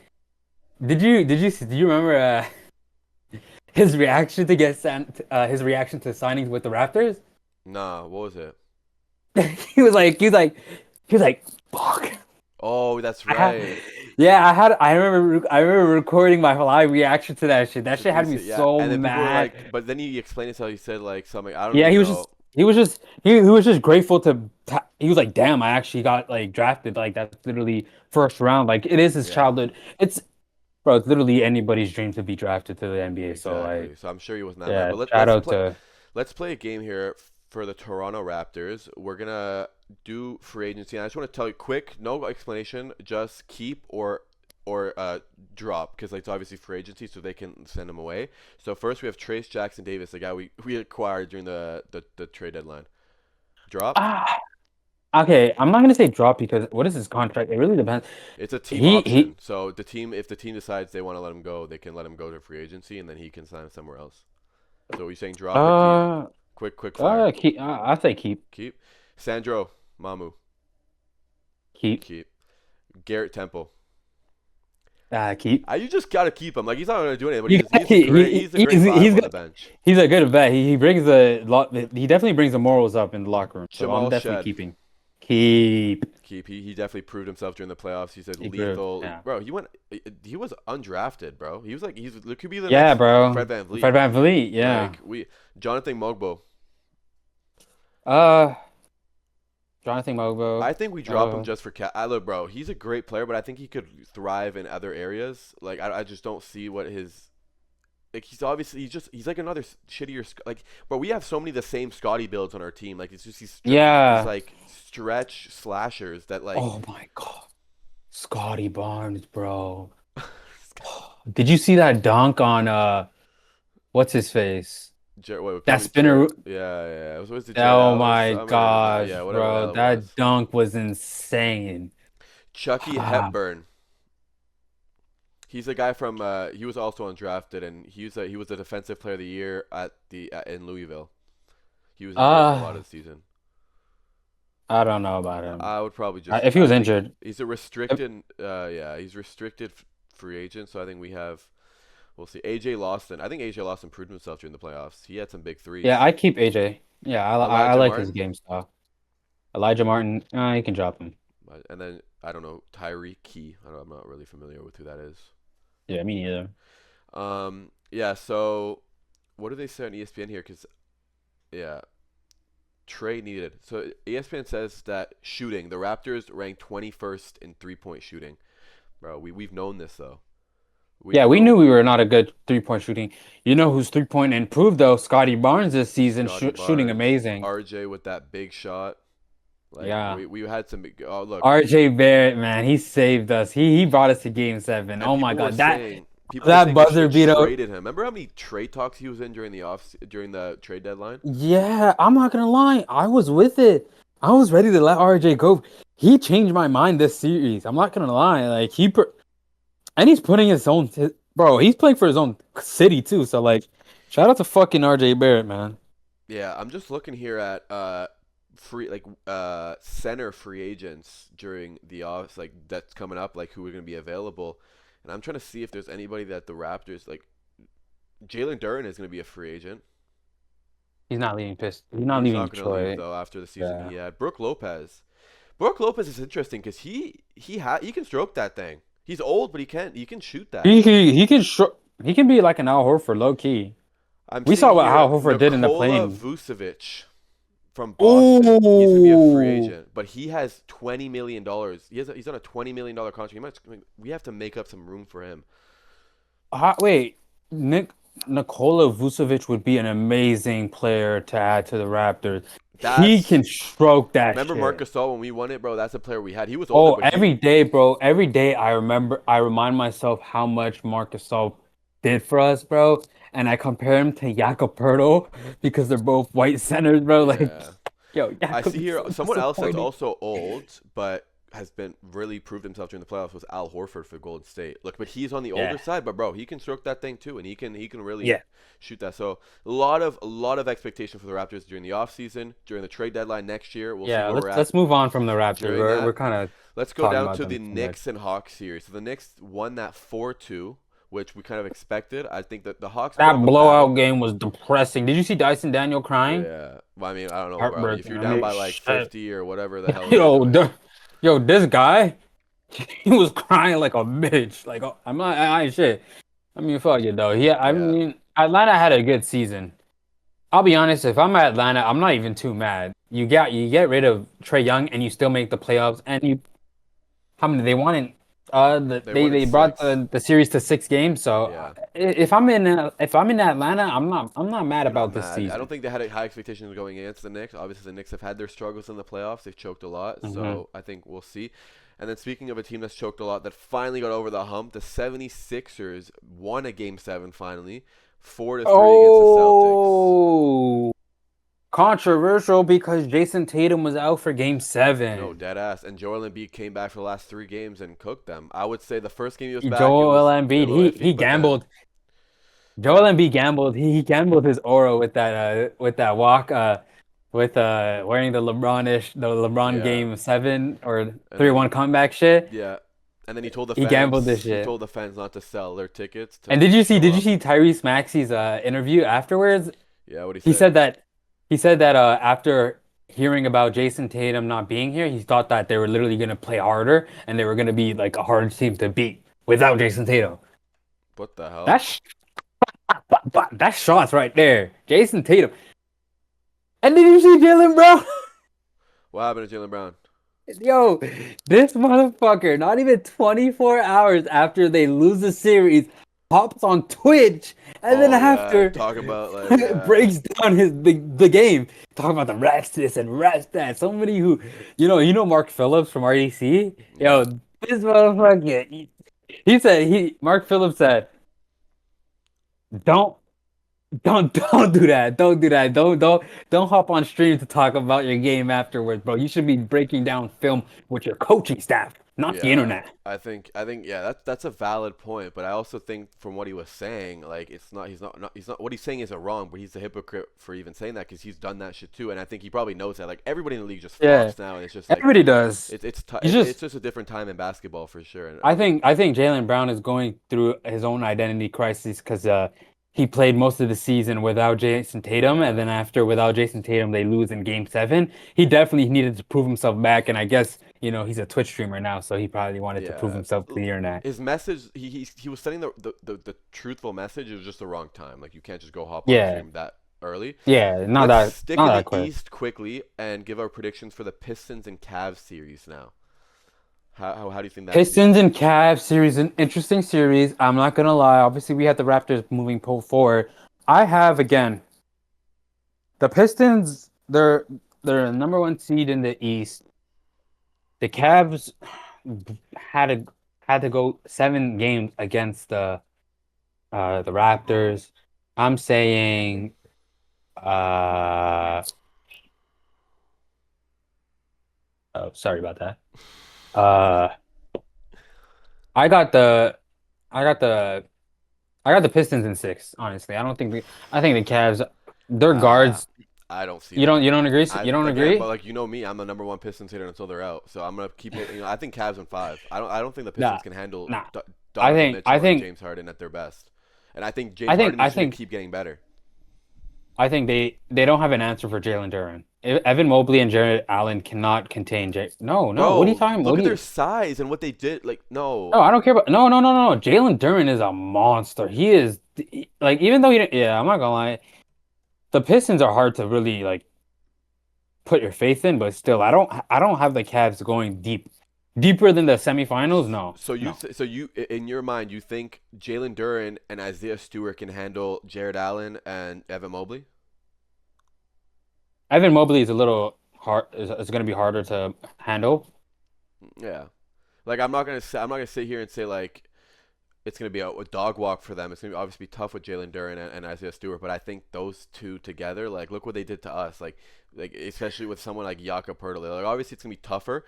did you remember his reaction to signings with the Raptors? Nah, what was it? he was like, fuck. Oh, that's right. I remember recording my live reaction to that shit. That shit had me so mad. But then he explained it, so he said like something. I don't. Yeah, he was just grateful to. He was like, "Damn, I actually got like drafted. Like, that's literally first round. Like, it is his childhood. It's literally anybody's dream to be drafted to the NBA." Exactly. So I'm sure he wasn't that bad. But let's play a game here for the Toronto Raptors. We're gonna do free agency. And I just want to tell you quick, no explanation, just keep or drop, because it's obviously free agency, so they can send them away. So first we have Trace Jackson Davis, the guy we acquired during the trade deadline. Drop. Okay, I'm not gonna say drop, because what is his contract? It really depends. It's a team option. So if the team decides they want to let him go, they can let him go to free agency, and then he can sign somewhere else. So are you saying drop or keep? Quick fire. I say keep. Keep. Sandro Mamu. Keep. Garrett Temple. Keep. You just gotta keep him. Like, he's not gonna do anything, but he's a great vibe on the bench. He's a good vet. He brings a lot. He definitely brings the morals up in the locker room. So Jamal I'm definitely Shed. keeping. Keep. He definitely proved himself during the playoffs. He's lethal. Bro, he was undrafted, bro. He could be the next bro. Fred VanVleet. Fred VanVleet, yeah. Jonathan Mogbo. Jonathan Mobo. I think we drop him just for look, bro, he's a great player, but I think he could thrive in other areas. Like I just don't see what his like. He's like another shittier like. But we have so many of the same Scotty builds on our team. Like it's just these like stretch slashers that like. Oh my god, Scotty Barnes, bro. Did you see that dunk on what's his face? That spinner. Yeah. It was Oh my gosh, bro. That dunk was insane. Chucky Hepburn. He's a guy from. He was also undrafted, and he was the defensive player of the year in Louisville. He was injured for a lot of the season. I don't know about him. I would probably just if he was injured. He's a restricted. He's restricted free agent. So I think we'll see. AJ Lawson. I think AJ Lawson proved himself during the playoffs. He had some big threes. Yeah, I keep AJ. Yeah, I like his game style. Elijah Martin. You can drop him. And then I don't know Tyree Key. I'm not really familiar with who that is. Yeah, me neither. Yeah. So, what do they say on ESPN here? Because, yeah, trade needed. So ESPN says that shooting, the Raptors ranked 21st in 3-point shooting. Bro, we've known this though. We knew we were not a good 3-point shooting. You know who's 3-point improved though? Scotty Barnes this season, shooting amazing. RJ with that big shot. Like, yeah, we had some big. Oh look, RJ Barrett, man, he saved us. He brought us to Game 7. And oh my God, that buzzer beater. Traded him. Remember how many trade talks he was in during the trade deadline? Yeah, I'm not gonna lie, I was with it. I was ready to let RJ go. He changed my mind this series. I'm not gonna lie, like and he's putting his own. Bro, he's playing for his own city too. So like, shout out to fucking RJ Barrett, man. Yeah, I'm just looking here at center free agents during the off, like that's coming up, like who are going to be available, and I'm trying to see if there's anybody that the Raptors like. Jalen Duren is going to be a free agent. He's not leaving He's not leaving Detroit though after the season he had. Brook Lopez is interesting because he can stroke that thing. He's old, but he can shoot that. He can be like an Al Horford, low key. We saw what Al Horford did in the plane. Vucevic from Boston. Ooh. He's gonna be a free agent, but he has $20 million. He's on a $20 million contract. We have to make up some room for him. Wait, Nikola Vucevic would be an amazing player to add to the Raptors. He can stroke that. Remember shit. Marc Gasol when we won it, bro? That's a player we had. He was older. Every day, bro. Every day I remind myself how much Marc Gasol did for us, bro. And I compare him to Jakob Poeltl because they're both white centers, bro. Like, yo, I see here someone else that's also old, but has been really proved himself during the playoffs was Al Horford for Golden State. Look, but he's on the older side, but bro, he can stroke that thing too, and he can really shoot that. So a lot of expectation for the Raptors during the offseason, during the trade deadline next year. We'll see where we're at. Let's move on from the Raptors. We're kind of let's go down to the Knicks and Hawks series. So the Knicks won that 4-2. Which we kind of expected. I think that the Hawks. That blowout game was depressing. Did you see Dyson Daniel crying? Yeah. Well, I mean, I don't know, bro. If you're down by like 50 or whatever the hell. Yo, this guy, he was crying like a bitch. Like, I ain't shit. I mean, fuck it though. I mean, Atlanta had a good season. I'll be honest. If I'm at Atlanta, I'm not even too mad. You get rid of Trae Young and you still make the playoffs. And how many they wanted? They brought the series to 6 games. So if I'm in Atlanta, I'm not mad about this season. I don't think they had high expectations going against the Knicks. Obviously, the Knicks have had their struggles in the playoffs. They've choked a lot. So I think we'll see. And then speaking of a team that's choked a lot, that finally got over the hump, the 76ers won a Game 7 finally, 4-3 against the Celtics. Controversial because Jason Tatum was out for Game 7. No, dead ass. And Joel Embiid came back for the last 3 games and cooked them. I would say the first game he was back. Joel Embiid, he gambled. Joel Embiid gambled. He gambled his aura with that walk, with wearing the LeBron Game 7 or 3-1 comeback shit. Yeah. And then he told the fans, gambled this shit. He told the fans not to sell their tickets. And did you see Tyrese Maxey's interview afterwards? Yeah, what he said. He said that after hearing about Jason Tatum not being here, he thought that they were literally going to play harder and they were going to be like a hard team to beat without Jason Tatum. What the hell? That's shots right there. Jason Tatum. And did you see Jalen, bro? What happened to Jaylen Brown? Yo, this motherfucker, not even 24 hours after they lose the series, hops on Twitch and then after talk about like breaks down the game. Talk about the refs this and refs that. Somebody who, Mark Phillips from RDC. Yo, this motherfucker. He said Mark Phillips said, don't don't do that. Don't do that. Don't hop on stream to talk about your game afterwards, bro. You should be breaking down film with your coaching staff, not the internet. I think yeah, that's a valid point, but I also think from what he was saying, like he's not what he's saying isn't wrong, but he's a hypocrite for even saying that because he's done that shit too, and I think he probably knows that. Like everybody in the league just flops now, and it's just like everybody does. It's just a different time in basketball for sure. And I think Jaylen Brown is going through his own identity crisis because he played most of the season without Jason Tatum, and then after without Jason Tatum, they lose in Game 7. He definitely needed to prove himself back, and I guess he's a Twitch streamer now, so he probably wanted to prove himself to the internet. His message, he was sending the truthful message. It was just the wrong time. Like you can't just go hop on stream that early. Yeah, Let's stick not in that the quick. East quickly and give our predictions for the Pistons and Cavs series now. How do you think that? Pistons and Cavs series, an interesting series. I'm not gonna lie. Obviously, we have the Raptors moving forward. I have again the Pistons. They're the number 1 seed in the East. The Cavs had to go 7 games against the Raptors. I'm saying oh, sorry about that. I got the Pistons in 6. Honestly, I think the Cavs, their guards. I don't see. You don't agree? You don't agree? But like me, I'm the number 1 Pistons hitter until they're out. So I'm gonna keep it. I think Cavs in 5. I don't think the Pistons can handle. Donovan Mitchell and James Harden at their best, and I think James Harden needs to keep getting better. I think they don't have an answer for Jalen Duren. Evan Mobley and Jared Allen cannot contain No. What are you talking about? Look at their size and what they did. Like, no. No, I don't care about. No. Jalen Duren is a monster. He is like, even though I'm not gonna lie, the Pistons are hard to really like put your faith in, but still, I don't have the Cavs going deeper than the semifinals. No. So you in your mind, you think Jalen Duren and Isaiah Stewart can handle Jared Allen and Evan Mobley? Evan Mobley is a little hard. It's going to be harder to handle. Yeah, like I'm not gonna sit here and say like it's gonna be a dog walk for them. It's gonna obviously be tough with Jalen Duren and Isaiah Stewart, but I think those two together, like look what they did to us. Like especially with someone like Jakob Poeltl. Like obviously it's gonna be tougher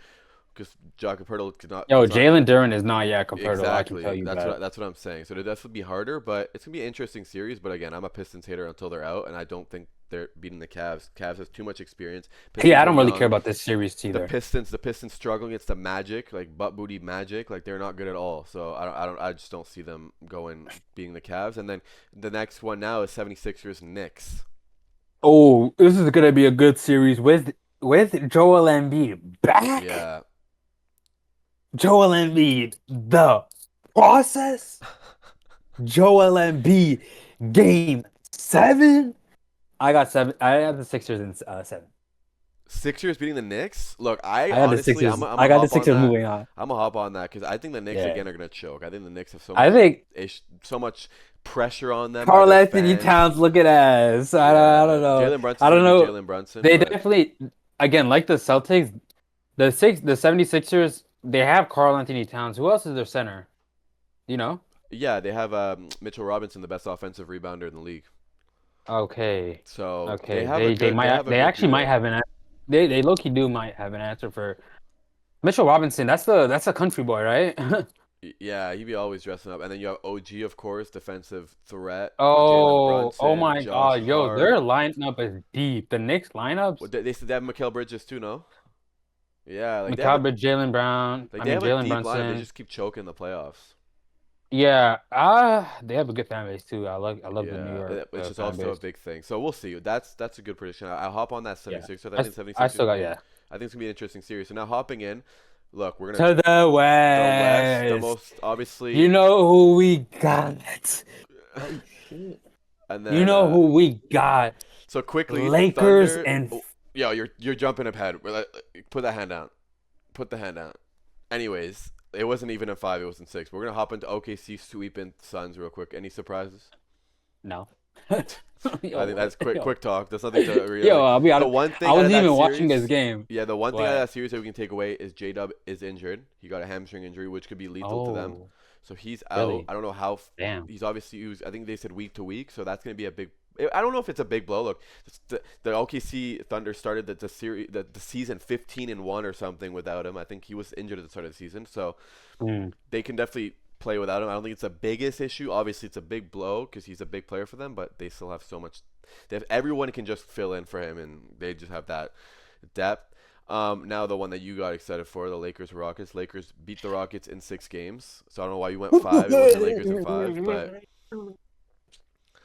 because Jakob Poeltl could not. Jalen Duren is not Jakob Poeltl. Exactly. I can tell you that's what I'm saying. So that's would be harder, but it's gonna be an interesting series. But again, I'm a Pistons hater until they're out, and I don't think they're beating the Cavs. Cavs has too much experience. Pistons I don't really care about this series either. The Pistons struggling against the Magic, like butt booty Magic, like they're not good at all. So I just don't see them beating the Cavs. And then the next one now is 76ers Knicks. Oh, this is gonna be a good series with Joel Embiid back. Yeah. Joel Embiid, the process. Joel Embiid, Game 7. I got 7. I have the Sixers in 7. Sixers beating the Knicks? Look, I got honestly, the Sixers. I'm I got the Sixers moving on. I'm gonna hop on that because I think the Knicks again are gonna choke. I think the Knicks have so much pressure on them. Karl Anthony Towns looking ass. I don't know. Jalen Brunson. I don't know. Jalen Brunson. They definitely, again, like the Celtics, the 76ers. They have Karl Anthony Towns. Who else is their center? You know? Yeah, they have Mitchell Robinson, the best offensive rebounder in the league. Okay. So they actually might have an. They low-key might have an answer for Mitchell Robinson. That's a country boy, right? Yeah, he'd be always dressing up, and then you have OG, of course, defensive threat. Oh my God, yo, their lineup is deep. The Knicks lineups. Well, they have Mikal Bridges too, no? Yeah, like Mikal Bridges, Jaylen Brown. Like they have a Jalen deep Brunson. line. They just keep choking the playoffs. Yeah, they have a good fan base too. I love the New York. Which is also a big thing. So we'll see. That's a good prediction. I'll hop on that 76. Yeah. I think 76. I still got I think it's gonna be an interesting series. So now hopping in, look, we're to the West. The most obviously. You know who we got. And then you know who we got. So quickly, Lakers Thunder, and Yo, you're jumping ahead. Put that hand down. Put the hand down. Anyways, it wasn't even in 5. It was in 6. We're gonna hop into OKC sweeping Suns real quick. Any surprises? No. I think that's quick talk. There's nothing to really. Yo, I'll be The honest. one thing I out of wasn't that even watching series- this game. Yeah, the one thing out of What? that series that we can take away is J-Dub is injured. He got a hamstring injury, which could be lethal to them. Oh, So he's out. really? I don't know how. Damn. He's obviously used. I think they said week to week. So that's gonna be a big. I don't know if it's a big blow. Look, the OKC Thunder started the series, the season 15-1 or something without him. I think he was injured at the start of the season. So they can definitely play without him. I don't think it's the biggest issue. Obviously, it's a big blow because he's a big player for them. But they still have so much. Everyone can just fill in for him, and they just have that depth. Now the one that you got excited for, the Lakers Rockets. Lakers beat the Rockets in 6 games. So I don't know why you went 5. It wasn't Lakers in 5, but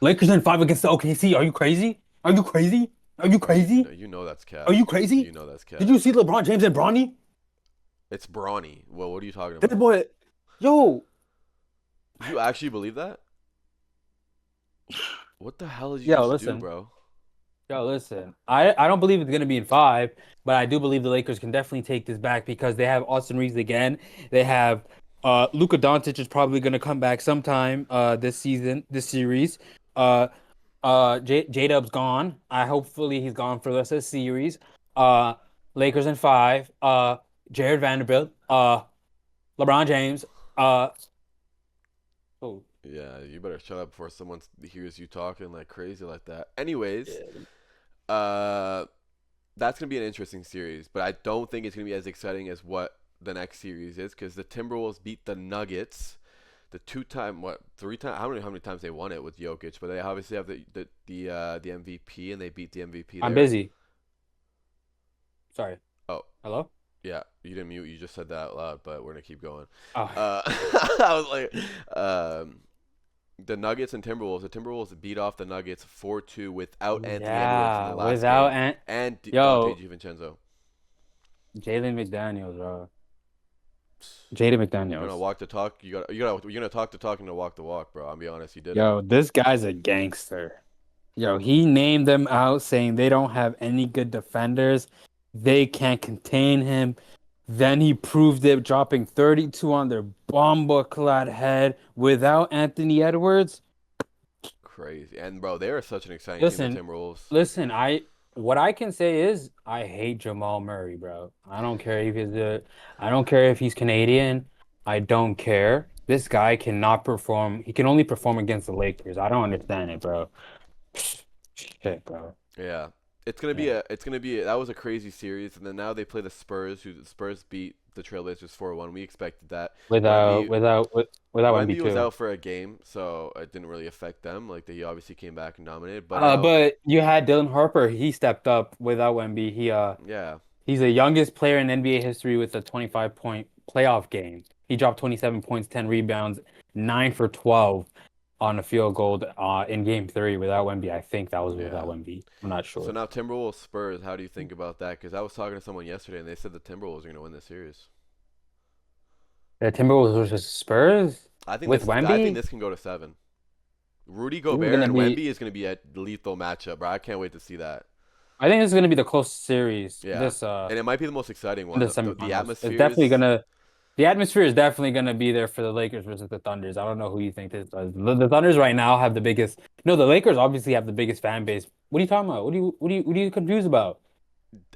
Lakers in 5 against the OKC. Are you crazy? Are you crazy? Are you crazy? no, you know that's cap. Are you crazy? You know that's cap. Did you see LeBron James and Bronny? It's Brawny. Well, what are you talking That about? boy, yo, You actually believe that? What the hell did you Yo, just listen. do, bro? listen. I don't believe it's gonna be in 5, but I do believe the Lakers can definitely take this back because they have Austin Reeves again. They have Luka Doncic is probably gonna come back sometime this series. J-Dub's gone. Hopefully he's gone for the rest of the series. Lakers in 5. Jared Vanderbilt. LeBron James. Oh, Yeah, you better shut up before someone hears you talking like crazy like that. Anyways, that's gonna be an interesting series, but I don't think it's gonna be as exciting as what the next series is because the Timberwolves beat the Nuggets, the 3 times? How many times they won it with Jokic? But they obviously have the MVP and they beat the MVP. I'm there. busy. Sorry. Oh. Hello? Yeah, you didn't mute. You just said that out loud, but we're gonna keep going. Oh. I was like, the Nuggets and Timberwolves. The Timberwolves beat off the Nuggets 4-2 without Anthony Edwards in the last without game, and Yo. Dante DiVincenzo. Jalen McDaniels, bro. Jaden You're McDaniels. gonna walk the talk. You're gonna talk the talk and walk the walk, bro. I'll be honest, you did. Yo, this guy's a gangster. Yo, he named them out saying they don't have any good defenders. They can't contain him. Then he proved it, dropping 32 on their bomba-clad head without Anthony Edwards. Crazy, and bro, they are such an exciting Listen, team, the Timberwolves. Listen, what I can say is I hate Jamal Murray, bro. I don't care if he's Canadian. I don't care. This guy cannot perform. He can only perform against the Lakers. I don't understand it, bro. Shit, bro. Yeah, it's gonna be that was a crazy series, and then now they play the Spurs, who the Spurs beat the Trailblazers 4-1. We expected that. Without Wemby Wemby was too. out for a game, so it didn't really affect them. Like he obviously came back and dominated, but But you had Dylan Harper. He stepped up without Wemby. yeah, He's the youngest player in NBA history with a 25-point playoff game. He dropped 27 points, 10 rebounds, 9 for 12 on a field goal in Game 3 without Wemby. I think that was without Wemby. I'm not sure. So now Timberwolves Spurs, how do you think about that? Because I was talking to someone yesterday, and they said the Timberwolves are going to win this series. The Timberwolves versus Spurs I think with I Wemby. think this can go to 7. Rudy Gobert gonna and be- Wemby is going to be a lethal matchup, bro. I can't wait to see that. I think this is going to be the closest series. Yeah, This and it might be the most exciting one. the The semifinals. atmosphere It's definitely is- gonna. The atmosphere is definitely gonna be there for the Lakers versus the Thunders. I don't know who you think this does. The Thunders right now have the biggest. No, the Lakers obviously have the biggest fan base. What are you talking about? What are you confused about?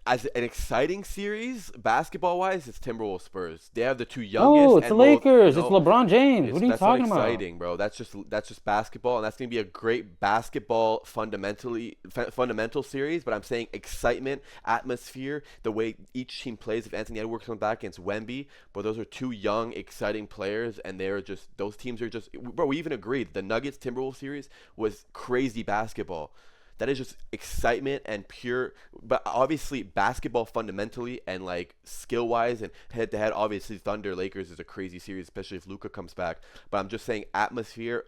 As an exciting series, basketball-wise, it's Timberwolves Spurs. They have the two youngest. No, it's the and most- Lakers. no, It's LeBron James. What are you that's talking not about? exciting, bro. That's just basketball, and that's gonna be a great basketball fundamental series. But I'm saying excitement, atmosphere, the way each team plays. If Anthony Edwards comes back against Wemby, but those are two young, exciting players, and those teams are just. Bro, we even agreed the Nuggets Timberwolves series was crazy basketball. That is just excitement and pure, but obviously basketball fundamentally and like skill wise and head to head. Obviously, Thunder Lakers is a crazy series, especially if Luka comes back. But I'm just saying, atmosphere,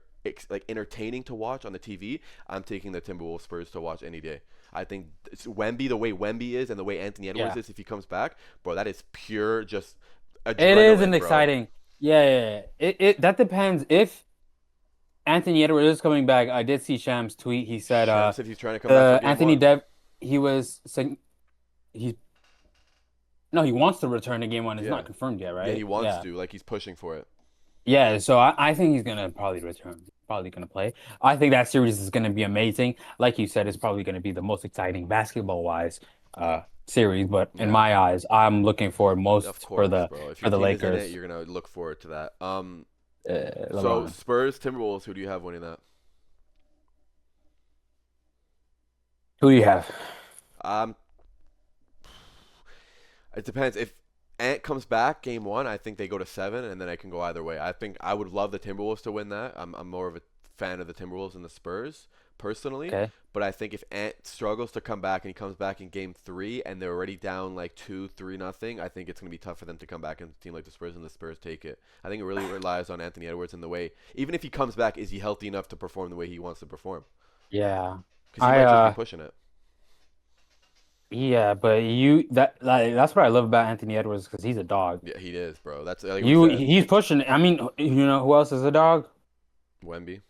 like entertaining to watch on the TV. I'm taking the Timberwolves Spurs to watch any day. I think it's Wemby, the way Wemby is, and the way Anthony Edwards is, if he comes back, bro, that is pure just. It is an bro. exciting. Yeah. It that depends if. Anthony Edwards is coming back. I did see Shams tweet. He said, Shams, if he's trying to come back for game Anthony one. Dev, he was saying, he's no, he wants to return to game one. It's Yeah. not confirmed yet, right? Yeah, he wants to. Like, he's pushing for it. Yeah, so I think he's gonna probably return. Probably gonna play. I think that series is gonna be amazing. Like you said, it's probably gonna be the most exciting basketball-wise series. But in Yeah. my eyes, I'm looking forward Of most course, bro. If for your the team is in Lakers. it, you're gonna look forward to that. So LeBron. Spurs, Timberwolves, who do you have winning that? Who do you have? Um, it depends. If Ant comes back game one, I think they go to 7, and then I can go either way. I think I would love the Timberwolves to win that. I'm more of a fan of the Timberwolves than the Spurs personally. Okay. But I think if Ant struggles to come back and he comes back in game 3 and they're already down like 2-3-0, I think it's gonna be tough for them to come back and a team like the Spurs, and the Spurs take it. I think it really relies on Anthony Edwards and the way, even if he comes back, is he healthy enough to perform the way he wants to perform? Yeah. Because he might just be pushing it. Yeah, but that's what I love about Anthony Edwards because he's a dog. Yeah, he is, bro. That's like we said, He's pushing. I mean, you know who else is a dog? Wemby.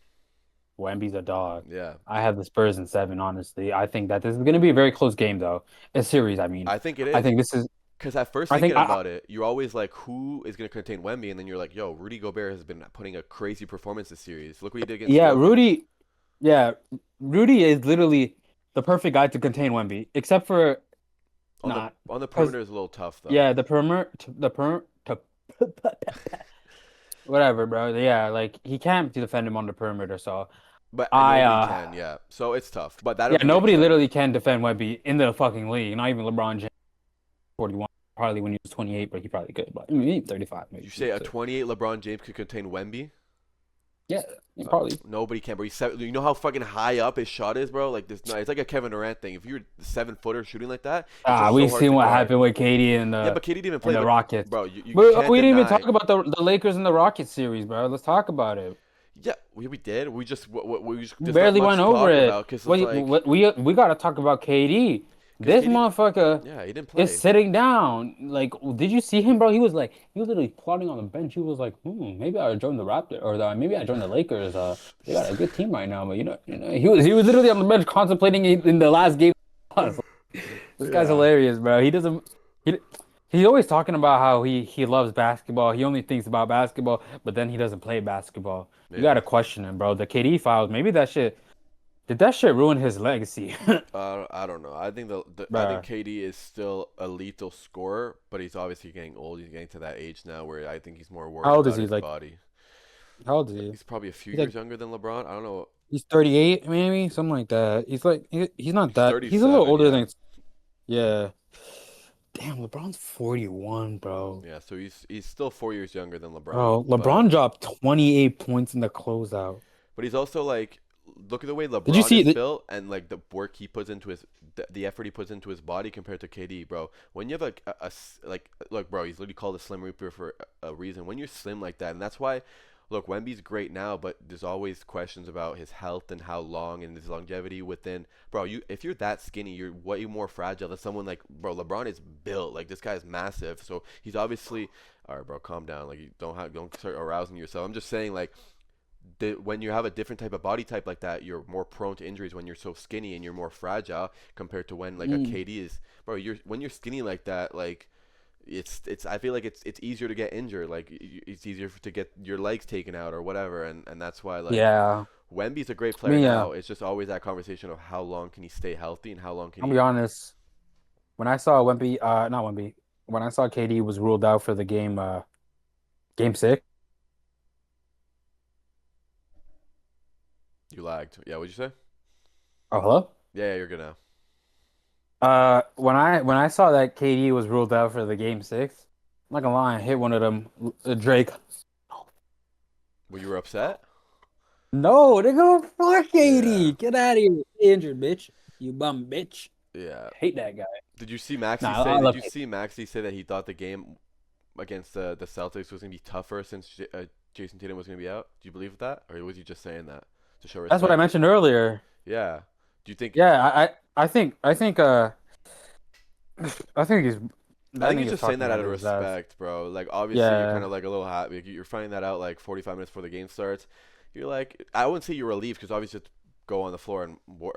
Wemby's a dog. Yeah. I have the Spurs in 7, honestly. I think that this is going to be a very close game, though. A series, I mean. I think it is. I think this is because at first I think thinking about it, you're always like, who is going to contain Wemby? And then you're like, yo, Rudy Gobert has been putting a crazy performance this series. Look what he did against Jokic. Rudy. Yeah, Rudy is literally the perfect guy to contain Wemby, except for on the perimeter is a little tough though. Yeah, whatever, bro. Yeah, like he can't defend him on the perimeter, so. But nobody can, yeah. So it's tough. But that nobody literally can defend Wemby in the fucking league. Not even LeBron James, 41, probably when he was 28, but he probably could. But I mean, 35 maybe. You say a 28 LeBron James could contain Wemby? Yeah, probably. Nobody can, bro. You know how fucking high up his shot is, bro? Like this, it's like a Kevin Durant thing. If you're a 7-footer shooting like that, we've seen what happened with KD and yeah, but KD didn't even play the Rockets, bro. We didn't even talk about the Lakers and the Rockets series, bro. Let's talk about it. Yeah, we did. We just barely went over it. We gotta talk about KD. This KD, motherfucker, yeah, he didn't play. Is sitting down. Like, did you see him, bro? He was literally plotting on the bench. He was like, maybe I join the Raptors, or maybe I join the Lakers. They got a good team right now, but he was literally on the bench contemplating in the last game. This guy's hilarious, bro. He's always talking about how he loves basketball. He only thinks about basketball, but then he doesn't play basketball. Yeah. You gotta question him, bro. The KD files, maybe did that shit ruin his legacy? I don't know. I think I think KD is still a lethal scorer, but he's obviously getting old. He's getting to that age now where I think he's more worried about his body. How old is he? He's probably a few years younger than LeBron. I don't know. He's 38, maybe something like that. He's not that. He's a little older than. Yeah. Damn, LeBron's 41, bro. Yeah, so he's still 4 years younger than LeBron. Bro, LeBron dropped 28 points in the closeout. But he's also like, look at the way LeBron is built and like the work he puts into the effort he puts into his body compared to KD, bro. When you have look, bro, he's literally called a Slim Reaper for a reason. When you're slim like that, and that's why. Look, Wemby's great now, but there's always questions about his health and how long and his longevity within. Bro, if you're that skinny, you're way more fragile than someone like, bro, LeBron is built. Like, this guy's massive. So he's obviously, all right, bro, calm down. Like, you don't start arousing yourself. I'm just saying, like, when you have a different type of body type like that, you're more prone to injuries when you're so skinny and you're more fragile compared to when, like, a KD is. Bro, when you're skinny like that, like, it's I feel like it's easier to get injured. Like, it's easier to get your legs taken out or whatever, and that's why, like, Wemby's a great player now. It's just always that conversation of how long can he stay healthy and how long can I'll be honest, when I saw when I saw KD was ruled out for the game 6. You lagged. Yeah, what'd you say? Oh, hello? Yeah, you're good now. When I saw that KD was ruled out for the game 6, I'm not gonna lie, I hit one of them, Drake. Well, you were upset? No, they go fuck KD. Yeah. Get out of here, injured bitch. You bum bitch. Yeah. Hate that guy. Did you see Maxey say that he thought the game against the Celtics was gonna be tougher since Jason Tatum was gonna be out? Do you believe that, or was he just saying that to show respect? That's what I mentioned earlier. Yeah. Do you think? Yeah, I think he's. I think he's just saying that out of respect, bro. Like, obviously, you're kind of like a little happy. Like, you're finding that out like 45 minutes before the game starts. You're like, I wouldn't say you're relieved because obviously you have to go on the floor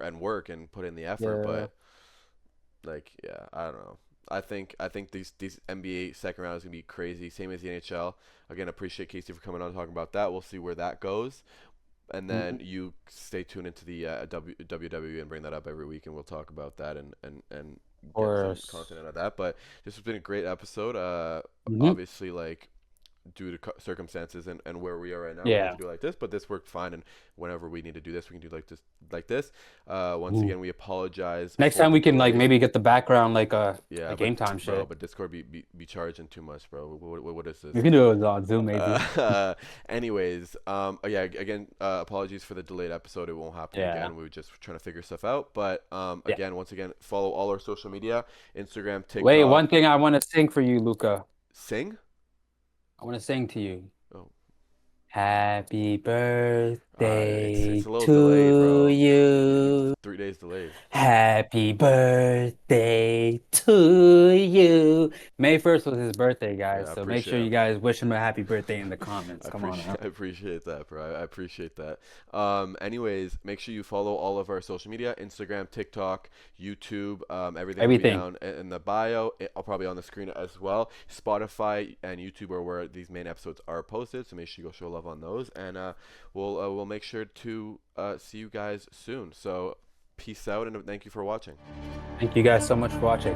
and work and put in the effort. But Like, yeah, I don't know. I think these NBA second round is gonna be crazy. Same as the NHL. Again, appreciate Casey for coming on and talking about that. We'll see where that goes. And then you stay tuned into the WWE and bring that up every week, and we'll talk about that and get some content out of that. But this has been a great episode. Obviously, like, due to circumstances and where we are right now, we need to do it like this. But this worked fine, and whenever we need to do this, we can do like this. Once again, we apologize. Next time we can like maybe get the background like game time shit. Bro, but Discord be charging too much, bro. What is this? We can do it on Zoom maybe. Anyways, again, apologies for the delayed episode. It won't happen again. We were just trying to figure stuff out. But again, once again, follow all our social media, Instagram, TikTok. Wait, one thing I want to sing for you, Luca. Sing? I want to sing to you. Oh. Happy birthday it's a little to delayed, bro. you. 3 days delayed. Happy birthday to you. May 1st was his birthday, guys. So make sure you guys wish him a happy birthday in the comments. Come on. I appreciate that, bro. I appreciate that. Anyways, make sure you follow all of our social media, Instagram, TikTok, YouTube, everything will be down in the bio. I'll probably on the screen as well. Spotify and YouTube are where these main episodes are posted, so make sure you go show love on those. And we'll make sure to see you guys soon. So peace out, and thank you for watching. Thank you guys so much for watching.